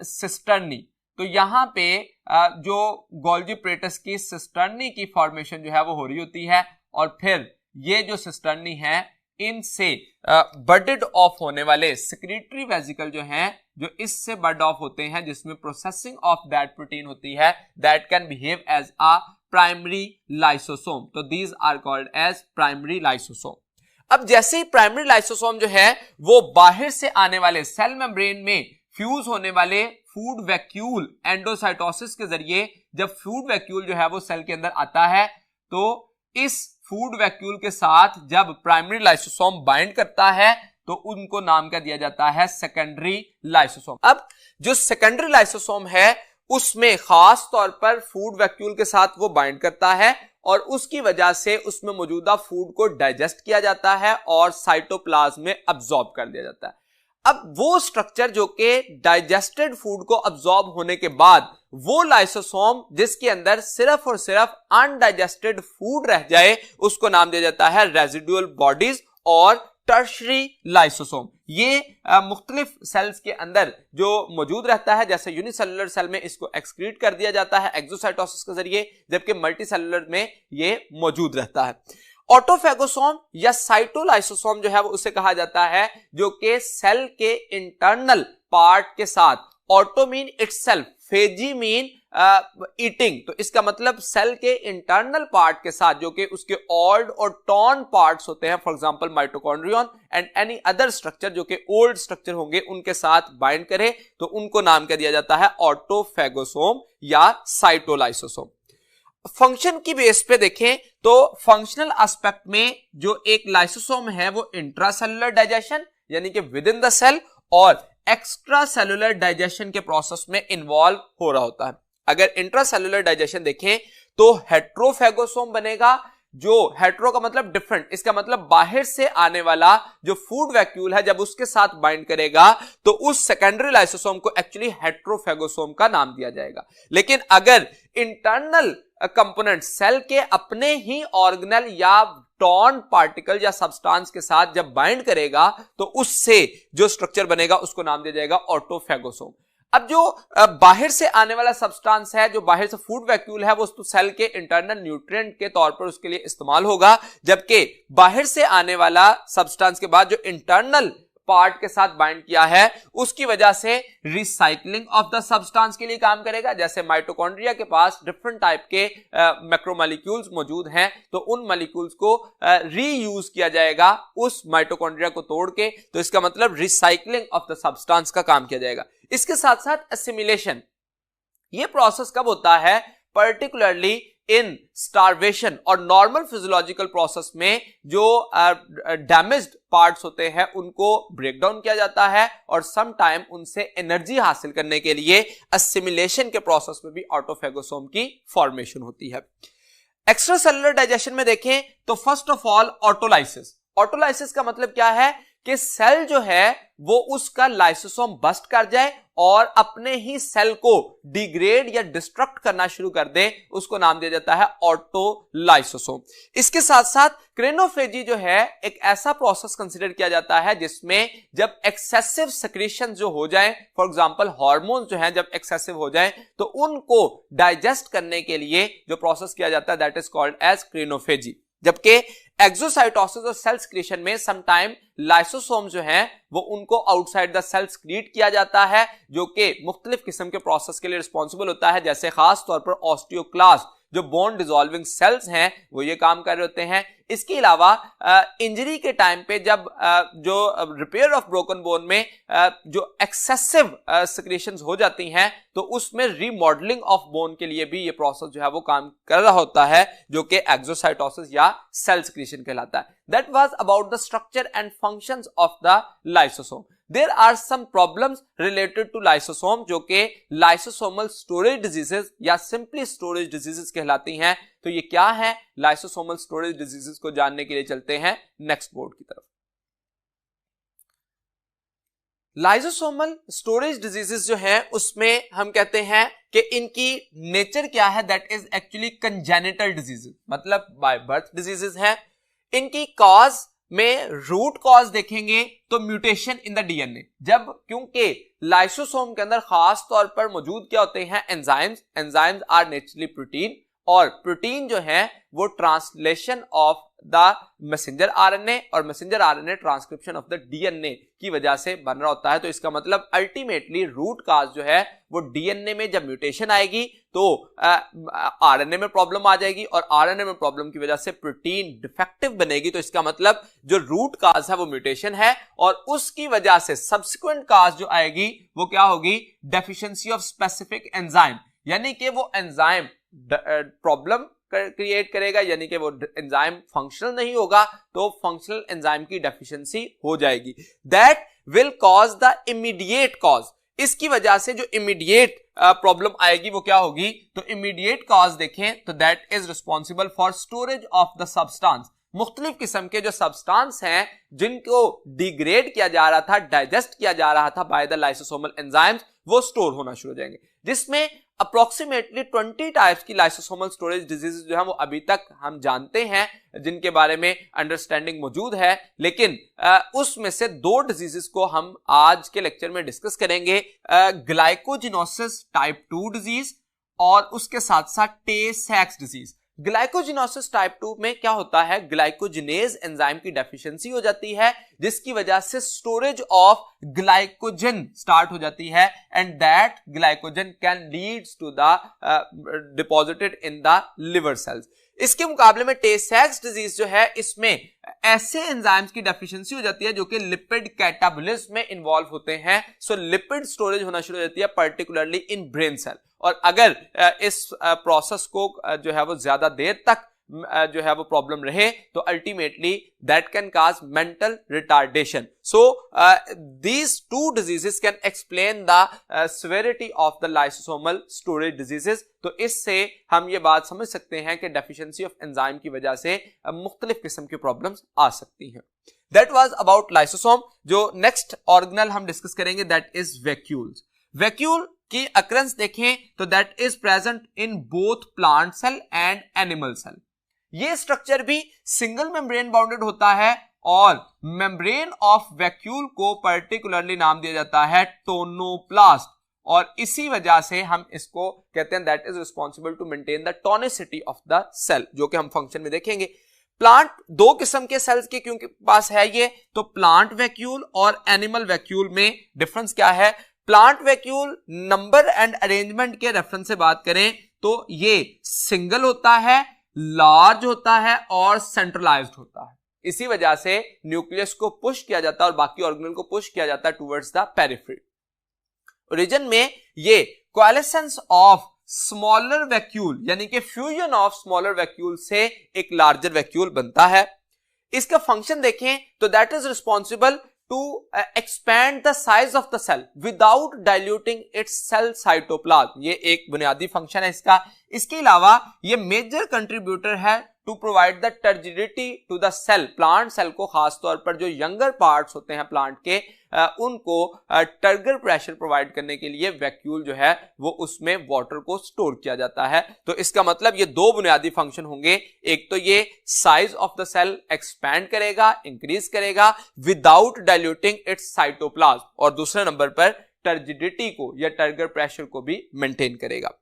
सिस्टर्नी। तो यहाँ पे जो गोल्जी प्लेटस की सिस्टर्नी की फॉर्मेशन जो है वो हो रही होती है, और फिर ये जो सिस्टर्नी है इनसे बर्डेड ऑफ होने वाले सेक्रेटरी वेसिकल जो हैं जो इससे बर्ड ऑफ होते हैं, जिसमें प्रोसेसिंग ऑफ दैट प्रोटीन होती है, that can behave as a primary lysosome. तो these are called as primary lysosome. अब जैसे ही प्राइमरी लाइसोसोम जो है वो बाहर से आने वाले सेल मेम्ब्रेन में फ्यूज होने वाले फूड वैक्यूल एंडोसाइटोसिस के जरिए, जब फूड वैक्यूल जो है वो सेल के अंदर आता है, तो इस फूड वैक्यूल के साथ जब प्राइमरी लाइसोसोम बाइंड करता है तो उनको नाम क्या दिया जाता है, सेकेंडरी लाइसोसोम। अब जो सेकेंडरी लाइसोसोम है उसमें खास तौर पर फूड वैक्यूल के साथ वो बाइंड करता है, और उसकी वजह से उसमें मौजूदा फूड को डाइजेस्ट किया जाता है और साइटोप्लाज्म में अब्सॉर्ब कर दिया जाता है। अब वो स्ट्रक्चर जो कि डाइजेस्टेड फूड को अब्सॉर्ब होने के बाद वो लाइसोसोम जिसके अंदर सिर्फ और सिर्फ अनडाइजेस्टेड फूड रह जाए, उसको नाम दिया जाता है रेजिडुअल बॉडीज और टर्शरी लाइसोसोम। ये मुख्तलिफ सेल्स के अंदर जो मौजूद रहता है, जैसे यूनिसेलुलर सेल में इसको एक्सक्रीट कर दिया जाता है एक्सोसाइटोसिस के जरिए, जबकि मल्टीसेलुलर में ये मौजूद रहता है। ऑटोफेगोसोम या साइटोलाइसोसोम जो है वो उसे कहा जाता है जो कि सेल के इंटरनल पार्ट के साथ, auto mean itself, phagy mean eating, तो इसका मतलब सेल के इंटरनल पार्ट के साथ जो कि उसके ओल्ड और टॉर्न पार्ट्स होते हैं, for example mitochondrion and any other structure जो कि ओल्ड स्ट्रक्चर होंगे, उनके साथ बाइंड करे तो उनको नाम क्या दिया जाता है, ऑटोफेगोसोम या साइटोलाइसोसोम। फंक्शन की बेस पे देखें तो फंक्शनल एस्पेक्ट में जो एक लाइसोसोम है वो इंट्रासेलुलर डाइजेशन यानी कि विद इन द सेल और एक्स्ट्रा सेलुलर डाइजेशन के प्रोसेस में इन्वॉल्व हो रहा होता है। अगर इंट्रासेलुलर डाइजेशन देखें तो हेट्रोफेगोसोम बनेगा, जो हेट्रो का मतलब डिफरेंट, इसका मतलब बाहर से आने वाला जो फूड वैक्यूल है जब उसके साथ बाइंड करेगा तो उस सेकेंडरी लाइसोसोम को एक्चुअली हेट्रोफेगोसोम का नाम दिया जाएगा। लेकिन अगर इंटरनल कंपोनेंट सेल के अपने ही ऑर्गेनल या टॉर्न पार्टिकल या सब्सटेंस के साथ जब बाइंड करेगा तो उससे जो स्ट्रक्चर बनेगा उसको नाम दिया जाएगा ऑटोफेगोसोम। अब जो बाहर से आने वाला सब्सटेंस है, जो बाहर से फूड वैक्यूल है, वो तो सेल के इंटरनल न्यूट्रिएंट के तौर पर उसके लिए इस्तेमाल होगा, जबकि बाहर से आने वाला सब्सटेंस के बाद जो इंटरनल पार्ट के साथ बाइंड किया है उसकी वजह से रिसाइकलिंग ऑफ द सब्सटेंस के लिए काम करेगा। जैसे माइटोकॉन्ड्रिया के पास डिफरेंट टाइप के मैक्रोमोलिक्यूल्स मौजूद हैं, तो उन मॉलिक्यूल्स को रीयूज किया जाएगा उस माइटोकॉन्ड्रिया को तोड़ के, तो इसका मतलब रिसाइकलिंग ऑफ द सब्सटेंस का काम किया जाएगा। इसके साथ साथ एसिमिलेशन, ये प्रोसेस कब होता है? पर्टिकुलरली इन स्टारवेशन और नॉर्मल फिजियोलॉजिकल प्रोसेस में जो डैमेज्ड पार्ट्स होते हैं उनको ब्रेक डाउन किया जाता है और सम टाइम उनसे एनर्जी हासिल करने के लिए एसिमिलेशन के प्रोसेस में भी ऑटोफेगोसोम की फॉर्मेशन होती है। एक्स्ट्रा सेलुलर डाइजेशन में देखें तो first of all autolysis. Autolysis का मतलब क्या है कि सेल जो है वो उसका लाइसोसोम बस्ट कर जाए और अपने ही सेल को डिग्रेड या डिस्ट्रक्ट करना शुरू कर दे, उसको नाम दिया जाता है ऑटोलाइसोसोम। इसके साथ साथ क्रेनोफेजी जो है एक ऐसा प्रोसेस कंसीडर किया जाता है जिसमें जब एक्सेसिव सेक्रेशन जो हो जाए, फॉर एग्जांपल हार्मोन्स जो हैं जब एक्सेसिव हो जाए, तो उनको डाइजेस्ट करने के लिए जो प्रोसेस किया जाता है दैट इज कॉल्ड एज क्रेनोफेजी। जबकि एक्सोसाइटोसिस और सेल सिक्रीशन में समटाइम लाइसोसोम जो हैं वो उनको आउटसाइड द सेल सिक्रीट किया जाता है, जो कि मुख्तलिफ किस्म के प्रोसेस के लिए रिस्पॉन्सिबल होता है। जैसे खास तौर पर ऑस्टियोक्लास्ट जो बोन डिसॉल्विंग सेल्स हैं वो ये काम कर रहे होते हैं। इसके अलावा इंजरी के टाइम पे जब जो रिपेयर ऑफ ब्रोकन बोन में जो एक्सेसिव सिक्रीशंस हो जाती हैं तो उसमें रीमॉडलिंग ऑफ बोन के लिए भी ये प्रोसेस जो है वो काम कर रहा होता है, जो कि एक्सोसाइटोसिस या सेल सिक्रीशन कहलाता है। That was about the structure and functions of the lysosome. There are some problems related to lysosome जो कि lysosomal storage diseases या simply storage diseases कहलाती हैं। तो ये क्या है? lysosomal storage diseases को जानने के लिए चलते हैं नेक्स्ट बोर्ड की तरफ। lysosomal storage diseases जो है उसमें हम कहते हैं कि इनकी नेचर क्या है? That is actually congenital diseases, मतलब बाय बर्थ डिजीजेस हैं। इनकी कॉज में रूट कॉज देखेंगे तो म्यूटेशन इन द डीएनए, जब क्योंकि लाइसोसोम के अंदर खास तौर पर मौजूद क्या होते हैं? Enzymes. Enzymes are naturally protein, और प्रोटीन जो है वो translation of the messenger RNA और messenger RNA transcription of the DNA की वजह से बन रहा होता है। तो इसका मतलब अल्टीमेटली रूट काज जो है वो डीएनए में जब म्यूटेशन आएगी तो आरएनए में प्रॉब्लम आ जाएगी और आरएनए में प्रॉब्लम की वजह से प्रोटीन डिफेक्टिव बनेगी। तो इसका मतलब जो रूट काज है वो म्यूटेशन है और उसकी वजह से सब्सिक्वेंट काज जो आएगी वो क्या होगी? डेफिशिएंसी ऑफ स्पेसिफिक एंजाइम, यानी कि वो एंजाइम प्रॉब्लम क्रिएट करेगा, यानी कि वो एंजाइम फंक्शनल नहीं होगा तो फंक्शनल एंजाइम की डेफिशिएंसी हो जाएगी। That will cause the immediate cause. इसकी वजह से जो इमीडिएट प्रॉब्लम आएगी वो क्या होगी? तो इमीडिएट कॉज देखें तो that is responsible for storage of the substance. मुख्तलिफ किस्म के जो सब्सटेंस हैं जिनको डिग्रेड किया जा रहा था, डाइजेस्ट किया जा रहा था बाय द लाइसोसोमल एंजाइम्स, वो स्टोर होना शुरू हो जाएंगे, जिसमें अप्रोक्सीमेटली 20 टाइप्स की लाइसोसोमल स्टोरेज डिजीजेस जो है वो अभी तक हम जानते हैं, जिनके बारे में अंडरस्टैंडिंग मौजूद है। लेकिन उसमें से 2 डिजीजेस को हम आज के लेक्चर में डिस्कस करेंगे, ग्लाइकोजिनोसिस टाइप 2 डिजीज और उसके साथ साथ टे-सैक्स डिजीज। ग्लाइकोजिनोसिस टाइप 2 में क्या होता है? ग्लाइकोजिनेज एंजाइम की डेफिशिएंसी हो जाती है, जिसकी वजह से स्टोरेज ऑफ ग्लाइकोजन स्टार्ट हो जाती है and that glycogen can leads to the deposited in the liver cells. इसके मुकाबले में टे-सैक्स डिजीज जो है इसमें ऐसे एंजाइम्स की डेफिशिएंसी हो जाती है जो कि लिपिड कैटाबोलिज्म में इन्वॉल्व होते हैं। सो लिपिड स्टोरेज होना शुरू हो जाती है पर्टिकुलरली इन ब्रेन सेल, और अगर इस प्रोसेस को जो है वो ज्यादा देर तक जो है वो प्रॉब्लम रहे तो ultimately that can cause mental retardation. So these 2 diseases can explain the severity of the lysosomal storage diseases. तो इससे हम ये बात समझ सकते हैं कि डेफिशिएंसी ऑफ एंजाइम की वजह से मुख्तलिफ किस्म की प्रॉब्लम्स आ सकती हैं। That was about lysosome. जो नेक्स्ट ऑर्गेनल हम डिस्कस करेंगे दैट इज वैक्यूल्स। वैक्यूल की अकरेंस देखें तो that is present in both plant cell and animal cell. ये स्ट्रक्चर भी सिंगल मेम्ब्रेन बाउंडेड होता है और मेम्ब्रेन ऑफ वैक्यूल को पर्टिकुलरली नाम दिया जाता है टोनोप्लास्ट, और इसी वजह से हम इसको कहते हैं that is responsible to maintain the tonicity of the cell, जो कि हम फंक्शन में देखेंगे। प्लांट दो किस्म के सेल्स के क्योंकि पास है ये, तो प्लांट वैक्यूल और एनिमल वैक्यूल में डिफरेंस क्या है? Plant vacuole number and arrangement के रेफरेंस से बात करें तो ये सिंगल होता है, लार्ज होता है और सेंट्रलाइज्ड होता है। इसी वजह से न्यूक्लियस को पुश किया जाता है और बाकी ऑर्गेनल को पुश किया जाता है टुवर्ड्स द पेरिफेरी। ओरिजिन में ये कोएलेसेंस ऑफ स्मॉलर वैक्यूल यानी कि फ्यूजन ऑफ स्मॉलर वैक्यूल से एक लार्जर वैक्यूल बनता है। इसका फंक्शन देखें तो that is responsible to expand the size of the cell without diluting its cell cytoplasm. ये एक बुनियादी फंक्शन है इसका। इसके अलावा ये मेजर कंट्रीब्यूटर है to provide the turgidity to the cell. Plant cell को खासतौर पर जो यंगर पार्ट्स होते हैं प्लांट के उनको टर्गर प्रेशर प्रोवाइड करने के लिए वैक्यूल जो है वो उसमें वाटर को स्टोर किया जाता है। तो इसका मतलब ये दो बुनियादी फंक्शन होंगे, एक तो ये size of the cell expand करेगा, इंक्रीज करेगा विदाउट डाइल्यूटिंग इट्स साइटोप्लाज्म, और दूसरे नंबर पर टर्जिडिटी को या टर्गर प्रेशर को भी मेंटेन करेगा।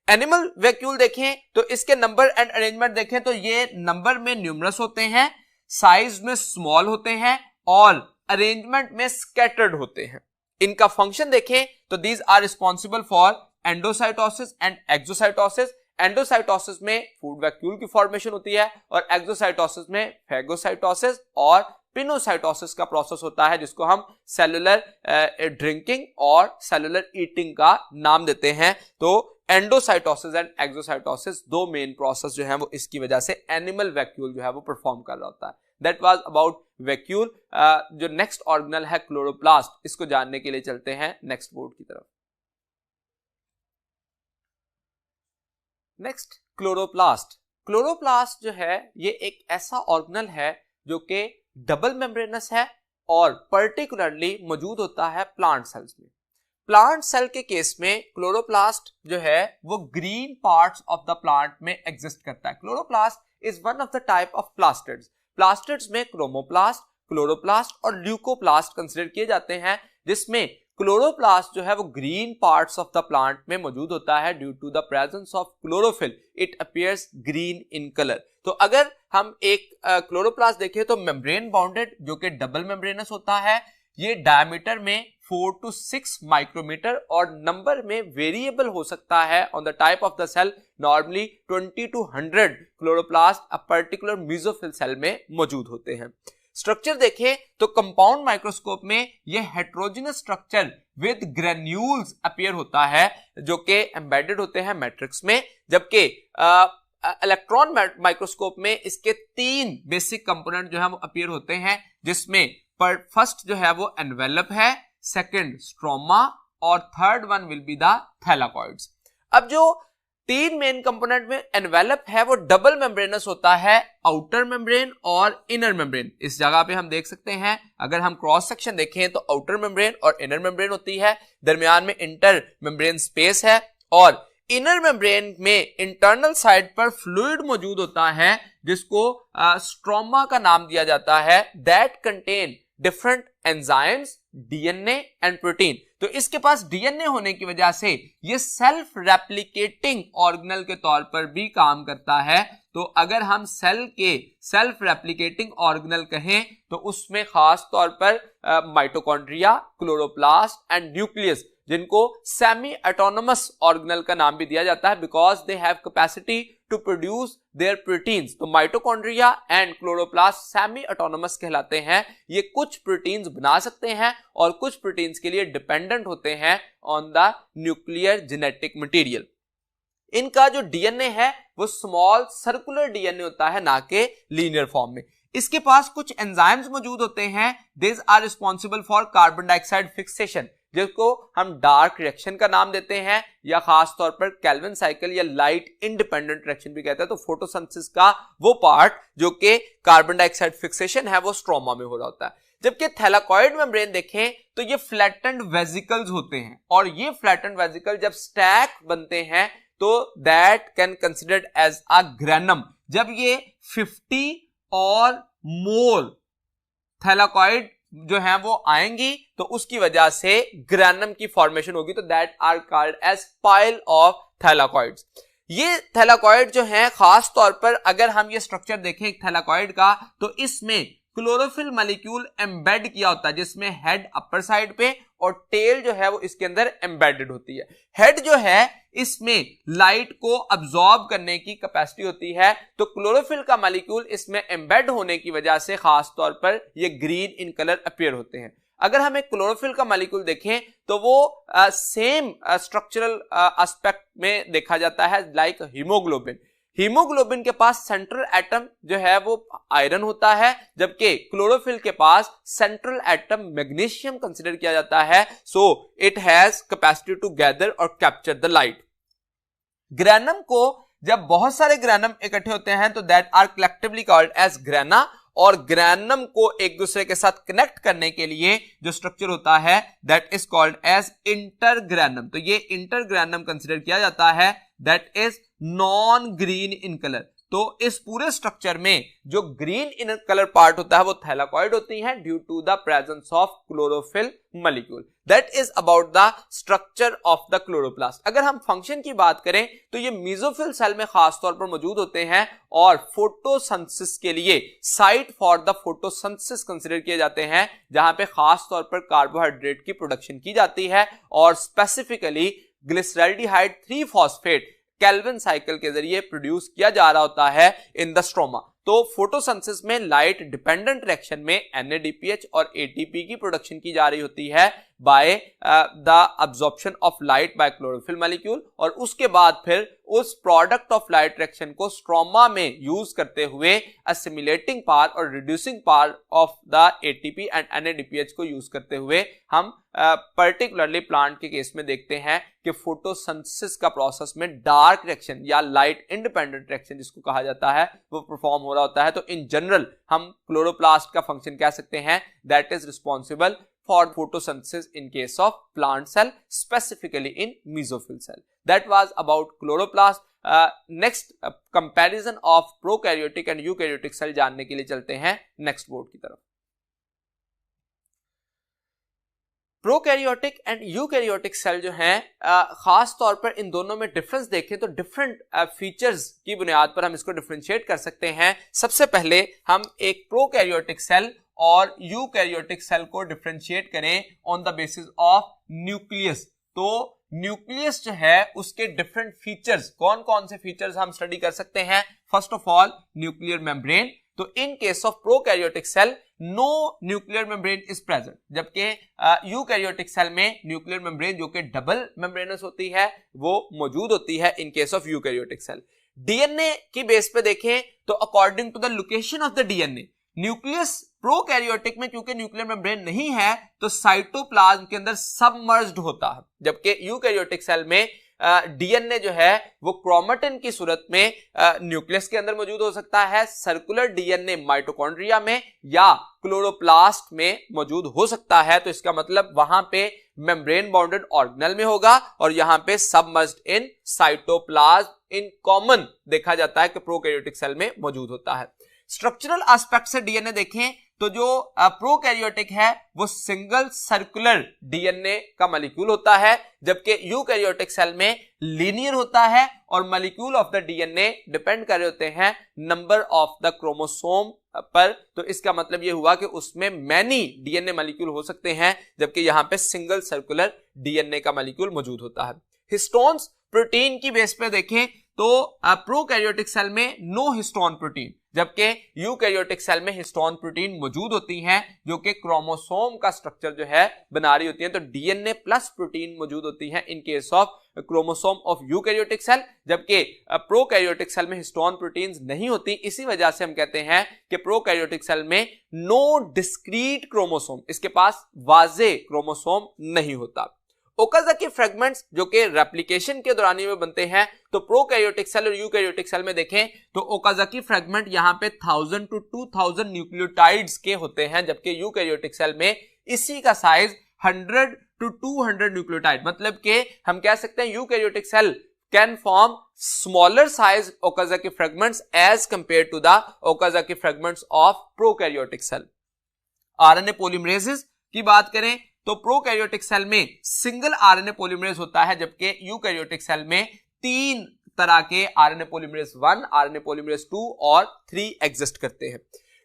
एनिमल वैक्यूल देखें तो इसके नंबर एंड अरेंजमेंट देखें तो ये नंबर में न्यूमरस होते हैं, साइज में स्मॉल होते हैं और अरेंजमेंट में स्कैटर्ड होते हैं। इनका फंक्शन देखें तो these are responsible for endocytosis and exocytosis. Endocytosis में फूड वैक्यूल की फॉर्मेशन होती है और एक्सोसाइटोसिस में फैगोसाइटोसिस और पिनोसाइटोसिस का प्रोसेस होता है, जिसको हम सेलुलर ड्रिंकिंग और सेलुलर ईटिंग का नाम देते हैं। तो एंडोसाइटोसिस एंड एक्सोसाइटोसिस दो मेन प्रोसेस जो है वो इसकी वजह से एनिमल वैक्यूल जो है वो परफॉर्म कर रहा होता है। That was about vacuole. जो नेक्स्ट ऑर्गेनल है क्लोरोप्लास्ट, इसको जानने के लिए चलते हैं नेक्स्ट बोर्ड की तरफ। Next chloroplast. क्लोरोप्लास्ट जो है ये एक ऐसा ऑर्गेनल है जो कि डबल मेम्ब्रेनस है और पर्टिकुलरली मौजूद होता है प्लांट सेल्स में। प्लांट सेल के केस में क्लोरोप्लास्ट जो है वो green parts of the plant में एग्जिस्ट करता है। Chloroplast is one of the type of plastids. Plastids में क्रोमोप्लास्ट, क्लोरोप्लास्ट और ल्यूकोप्लास्ट कंसीडर किए जाते हैं, जिसमें क्लोरोप्लास्ट जो है वो green parts of the plant में मौजूद होता है। Due to the presence of chlorophyll it appears green in colour. तो अगर हम एक क्लोरोप्लास्ट देखें तो मेम्ब्रेन बाउंडेड जो कि डबल मेम्ब्रेनस होता है। ये डायमीटर में 4 to 6 माइक्रोमीटर और नंबर में वेरिएबल हो सकता है on the type of the cell. Normally 20 to 100 chloroplast a particular mesophyll cell में मौजूद होते हैं। स्ट्रक्चर देखें तो कंपाउंड माइक्रोस्कोप में ये heterogeneous structure with granules appear होता है जो कि एम्बेडेड होते हैं मैट्रिक्स में, जबकि इलेक्ट्रॉन माइक्रोस्कोप में इसके 3 बेसिक कंपोनेंट जो है वो अपीयर होते हैं, जिसमें फर्स्ट जो है वो एनवेलप है, सेकंड स्ट्रोमा और third one will be the thylakoids. अब जो 3 मेन कंपोनेंट में एनवेलप है वो डबल मेम्ब्रेनस होता है, आउटर मेम्ब्रेन और इनर मेम्ब्रेन। इस जगह पे हम देख सकते हैं, अगर हम क्रॉस सेक्शन देखें तो आउटर मेम्ब्रेन और इनर मेम्ब्रेन होती है, दरमियान में इंटर मेम्ब्रेन स्पेस है और इनर मेम्ब्रेन में इंटरनल साइड पर फ्लूइड मौजूद होता है जिसको स्ट्रोमा का नाम दिया जाता है। That contain different enzymes, DNA and protein. तो इसके पास डीएनए होने की वजह से ये सेल्फ रेप्लिकेटिंग ऑर्गेनल के तौर पर भी काम करता है। तो अगर हम सेल के सेल्फ रेप्लिकेटिंग ऑर्गेनल कहें तो उसमें खास तौर पर माइटोकॉन्ड्रिया, क्लोरोप्लास्ट एंड न्यूक्लियस, जिनको सेमी ऑटोनोमस ऑर्गेनल का नाम भी दिया जाता है because they have capacity to produce their proteins. तो mitochondria and chloroplast semi autonomous कहलाते हैं। ये कुछ प्रोटीन्स बना सकते हैं और कुछ प्रोटीन्स के लिए डिपेंडेंट होते हैं on the nuclear genetic material. इनका जो डीएनए है वो स्मॉल सर्कुलर डीएनए होता है, ना कि लीनियर फॉर्म में। इसके पास कुछ एंजाइम्स मौजूद होते हैं, this are responsible for carbon dioxide fixation, जिसको हम डार्क रिएक्शन का नाम देते हैं या खास तौर पर केल्विन साइकिल या लाइट इंडिपेंडेंट रिएक्शन भी कहते हैं। तो फोटोसिंथेसिस का वो पार्ट जो कि कार्बन डाइऑक्साइड फिक्सेशन है वो स्ट्रोमा में हो रहा होता है। जबकि थैलाकॉइड मेम्ब्रेन देखें तो ये फ्लैटेंड वेसिकल्स होते हैं और ये फ्लैटेंड वेसिकल जब स्टैक बनते हैं तो that can considered as a granum. जब ये 50 और मोर थैलाकॉइड जो है वो आएंगी तो उसकी वजह से ग्रेनम की फॉर्मेशन होगी, तो that are called as pile of thylakoids. ये थैलाकॉइड जो है खास तौर पर अगर हम ये स्ट्रक्चर देखें एक थैलाकॉइड का, तो इसमें क्लोरोफिल मॉलिक्यूल एम्बेड किया होता है, जिसमें हेड अपर साइड पे और टेल जो है वो इसके अंदर एम्बेडेड होती है। हेड जो है इसमें लाइट को अब्सॉर्ब करने की कैपेसिटी होती है, तो क्लोरोफिल का मॉलिक्यूल इसमें एम्बेड होने की वजह से खास तौर पर ये ग्रीन इन कलर अपीयर होते हैं। अगर हम एक क्लोरोफिल का मॉलिक्यूल देखें तो वो सेम स्ट्रक्चरल एस्पेक्ट में देखा जाता है लाइक हीमोग्लोबिन। हीमोग्लोबिन के पास सेंट्रल एटम जो है वो आयरन होता है, जबकि क्लोरोफिल के पास सेंट्रल एटम मैग्नीशियम कंसीडर किया जाता है। So it has capacity to gather और कैप्चर द लाइट। ग्रैनम को जब बहुत सारे ग्रैनम इकट्ठे होते हैं तो that are collectively called as grana, और ग्रैनम को एक दूसरे के साथ कनेक्ट करने के लिए जो स्ट्रक्चर होता है दैट इज कॉल्ड एज इंटरग्रैनम। तो ये इंटरग्रैनम कंसीडर किया जाता है that is non green in colour. तो इस पूरे स्ट्रक्चर में जो ग्रीन इन कलर पार्ट होता है वो थैलाकॉइड होती है due to the presence of chlorophyll molecule. That is about the structure of the chloroplast. अगर हम फंक्शन की बात करें तो ये मेसोफिल सेल में खास तौर पर मौजूद होते हैं और फोटोसिंथेसिस के लिए site for the photosynthesis consider किए जाते हैं, जहां पे खास तौर पर कार्बोहाइड्रेट की प्रोडक्शन की जाती है और specifically glyceraldehyde 3 phosphate Calvin cycle के जरिए प्रोड्यूस किया जा रहा होता है इन द स्ट्रोमा। तो फोटोसिंथेसिस में लाइट डिपेंडेंट रिएक्शन में NADPH और ATP की प्रोडक्शन की जा रही होती है by the absorption of light by chlorophyll molecule, और उसके बाद फिर उस प्रोडक्ट ऑफ लाइट रिएक्शन को स्ट्रोमा में यूज करते हुए असिमिलेटिंग पावर और reducing power of the ATP and NADPH को यूज करते हुए हम पर्टिकुलरली प्लांट के केस में देखते हैं कि फोटोसिंथेसिस का प्रोसेस में डार्क रिएक्शन या लाइट इंडिपेंडेंट रिएक्शन जिसको कहा जाता है वो परफॉर्म हो रहा होता है। तो इन जनरल हम क्लोरोप्लास्ट का फंक्शन कह सकते हैं that is responsible for photosynthesis in case of plant cell, specifically in mesophyll cell. That was about chloroplast. Next comparison of prokaryotic and eukaryotic cell जानने के लिए चलते हैं next board की तरफ। प्रोकैरियोटिक एंड यूकैरियोटिक सेल जो हैं खास तौर पर इन दोनों में डिफरेंस देखें तो डिफरेंट फीचर्स की बुनियाद पर हम इसको डिफरेंशिएट कर सकते हैं। सबसे पहले हम एक प्रोकैरियोटिक सेल और यूकैरियोटिक सेल को डिफरेंशिएट करें on the basis of nucleus. तो न्यूक्लियस जो है उसके डिफरेंट फीचर्स, कौन कौन से फीचर्स हम स्टडी कर सकते हैं। First of all nuclear membrane. तो in case of prokaryotic cell no nuclear membrane is present, जबकि यूकैरियोटिक सेल में न्यूक्लियर मेम्ब्रेन जो कि डबल मेम्ब्रेनस होती है वो मौजूद होती है in case of eukaryotic cell. DNA की बेस पे देखें तो according to the location of the DNA, nucleus prokaryotic में क्योंकि न्यूक्लियर मेम्ब्रेन नहीं है तो साइटोप्लाज्म के अंदर सबमर्ज्ड होता है, जबकि यूकैरियोटिक सेल में डीएनए जो है वो क्रोमेटिन की सूरत में न्यूक्लियस के अंदर मौजूद हो सकता है, सर्कुलर डीएनए माइटोकॉन्ड्रिया में या क्लोरोप्लास्ट में मौजूद हो सकता है। तो इसका मतलब वहां पे मेम्ब्रेन बाउंडेड ऑर्गेनेल में होगा और यहां पे submerged in cytoplasm in common देखा जाता है कि प्रोकैरियोटिक सेल में मौजूद होता है। स्ट्रक्चरल एस्पेक्ट से डीएनए देखें तो जो प्रोकैरियोटिक है वो सिंगल सर्कुलर डीएनए का मॉलिक्यूल होता है, जबकि यूकैरियोटिक सेल में लीनियर होता है और molecule of the DNA depend कर रहे होते हैं नंबर ऑफ द क्रोमोसोम पर। तो इसका मतलब ये हुआ कि उसमें मैनी डीएनए मॉलिक्यूल हो सकते हैं, जबकि यहां पे सिंगल सर्कुलर डीएनए का मॉलिक्यूल मौजूद होता है। हिस्टोन्स प्रोटीन की बेस पे देखें तो प्रोकैरियोटिक सेल में नो हिस्टोन प्रोटीन, जबकि यूकैरियोटिक सेल में हिस्टोन प्रोटीन मौजूद होती हैं जो कि क्रोमोसोम का स्ट्रक्चर जो है बना रही होती हैं। तो डीएनए प्लस प्रोटीन मौजूद होती हैं in case of chromosome of eukaryotic cell, जबकि प्रोकैरियोटिक सेल में हिस्टोन प्रोटीन्स नहीं होती। इसी वजह से हम कहते हैं कि प्रोकैरियोटिक सेल में नो डिस्क्रीट क्रोमोसोम, इसके पास वाजे क्रोमोसोम नहीं होता। ओकाज़की फ्रेगमेंट्स जो कि रेप्लिकेशन के दौरान में बनते हैं, तो प्रोकैरियोटिक सेल और यूकैरियोटिक सेल में देखें तो ओकाज़की फ्रेगमेंट यहां पे 1000 to 2000 न्यूक्लियोटाइड्स के होते हैं, जबकि यूकैरियोटिक सेल में इसी का साइज 100 to 200 न्यूक्लियोटाइड, मतलब कि हम कह सकते हैं eukaryotic cell can form smaller size Okazaki fragments as compare to the Okazaki fragments of prokaryotic cell. RNA polymerases की बात करें तो प्रोकैरियोटिक सेल में सिंगल आरएनए पॉलीमरेज होता है, जबकि यूकैरियोटिक सेल में 3 तरह के आरएनए पॉलीमरेज 1, आरएनए पॉलीमरेज 2 और 3 एग्जिस्ट करते हैं।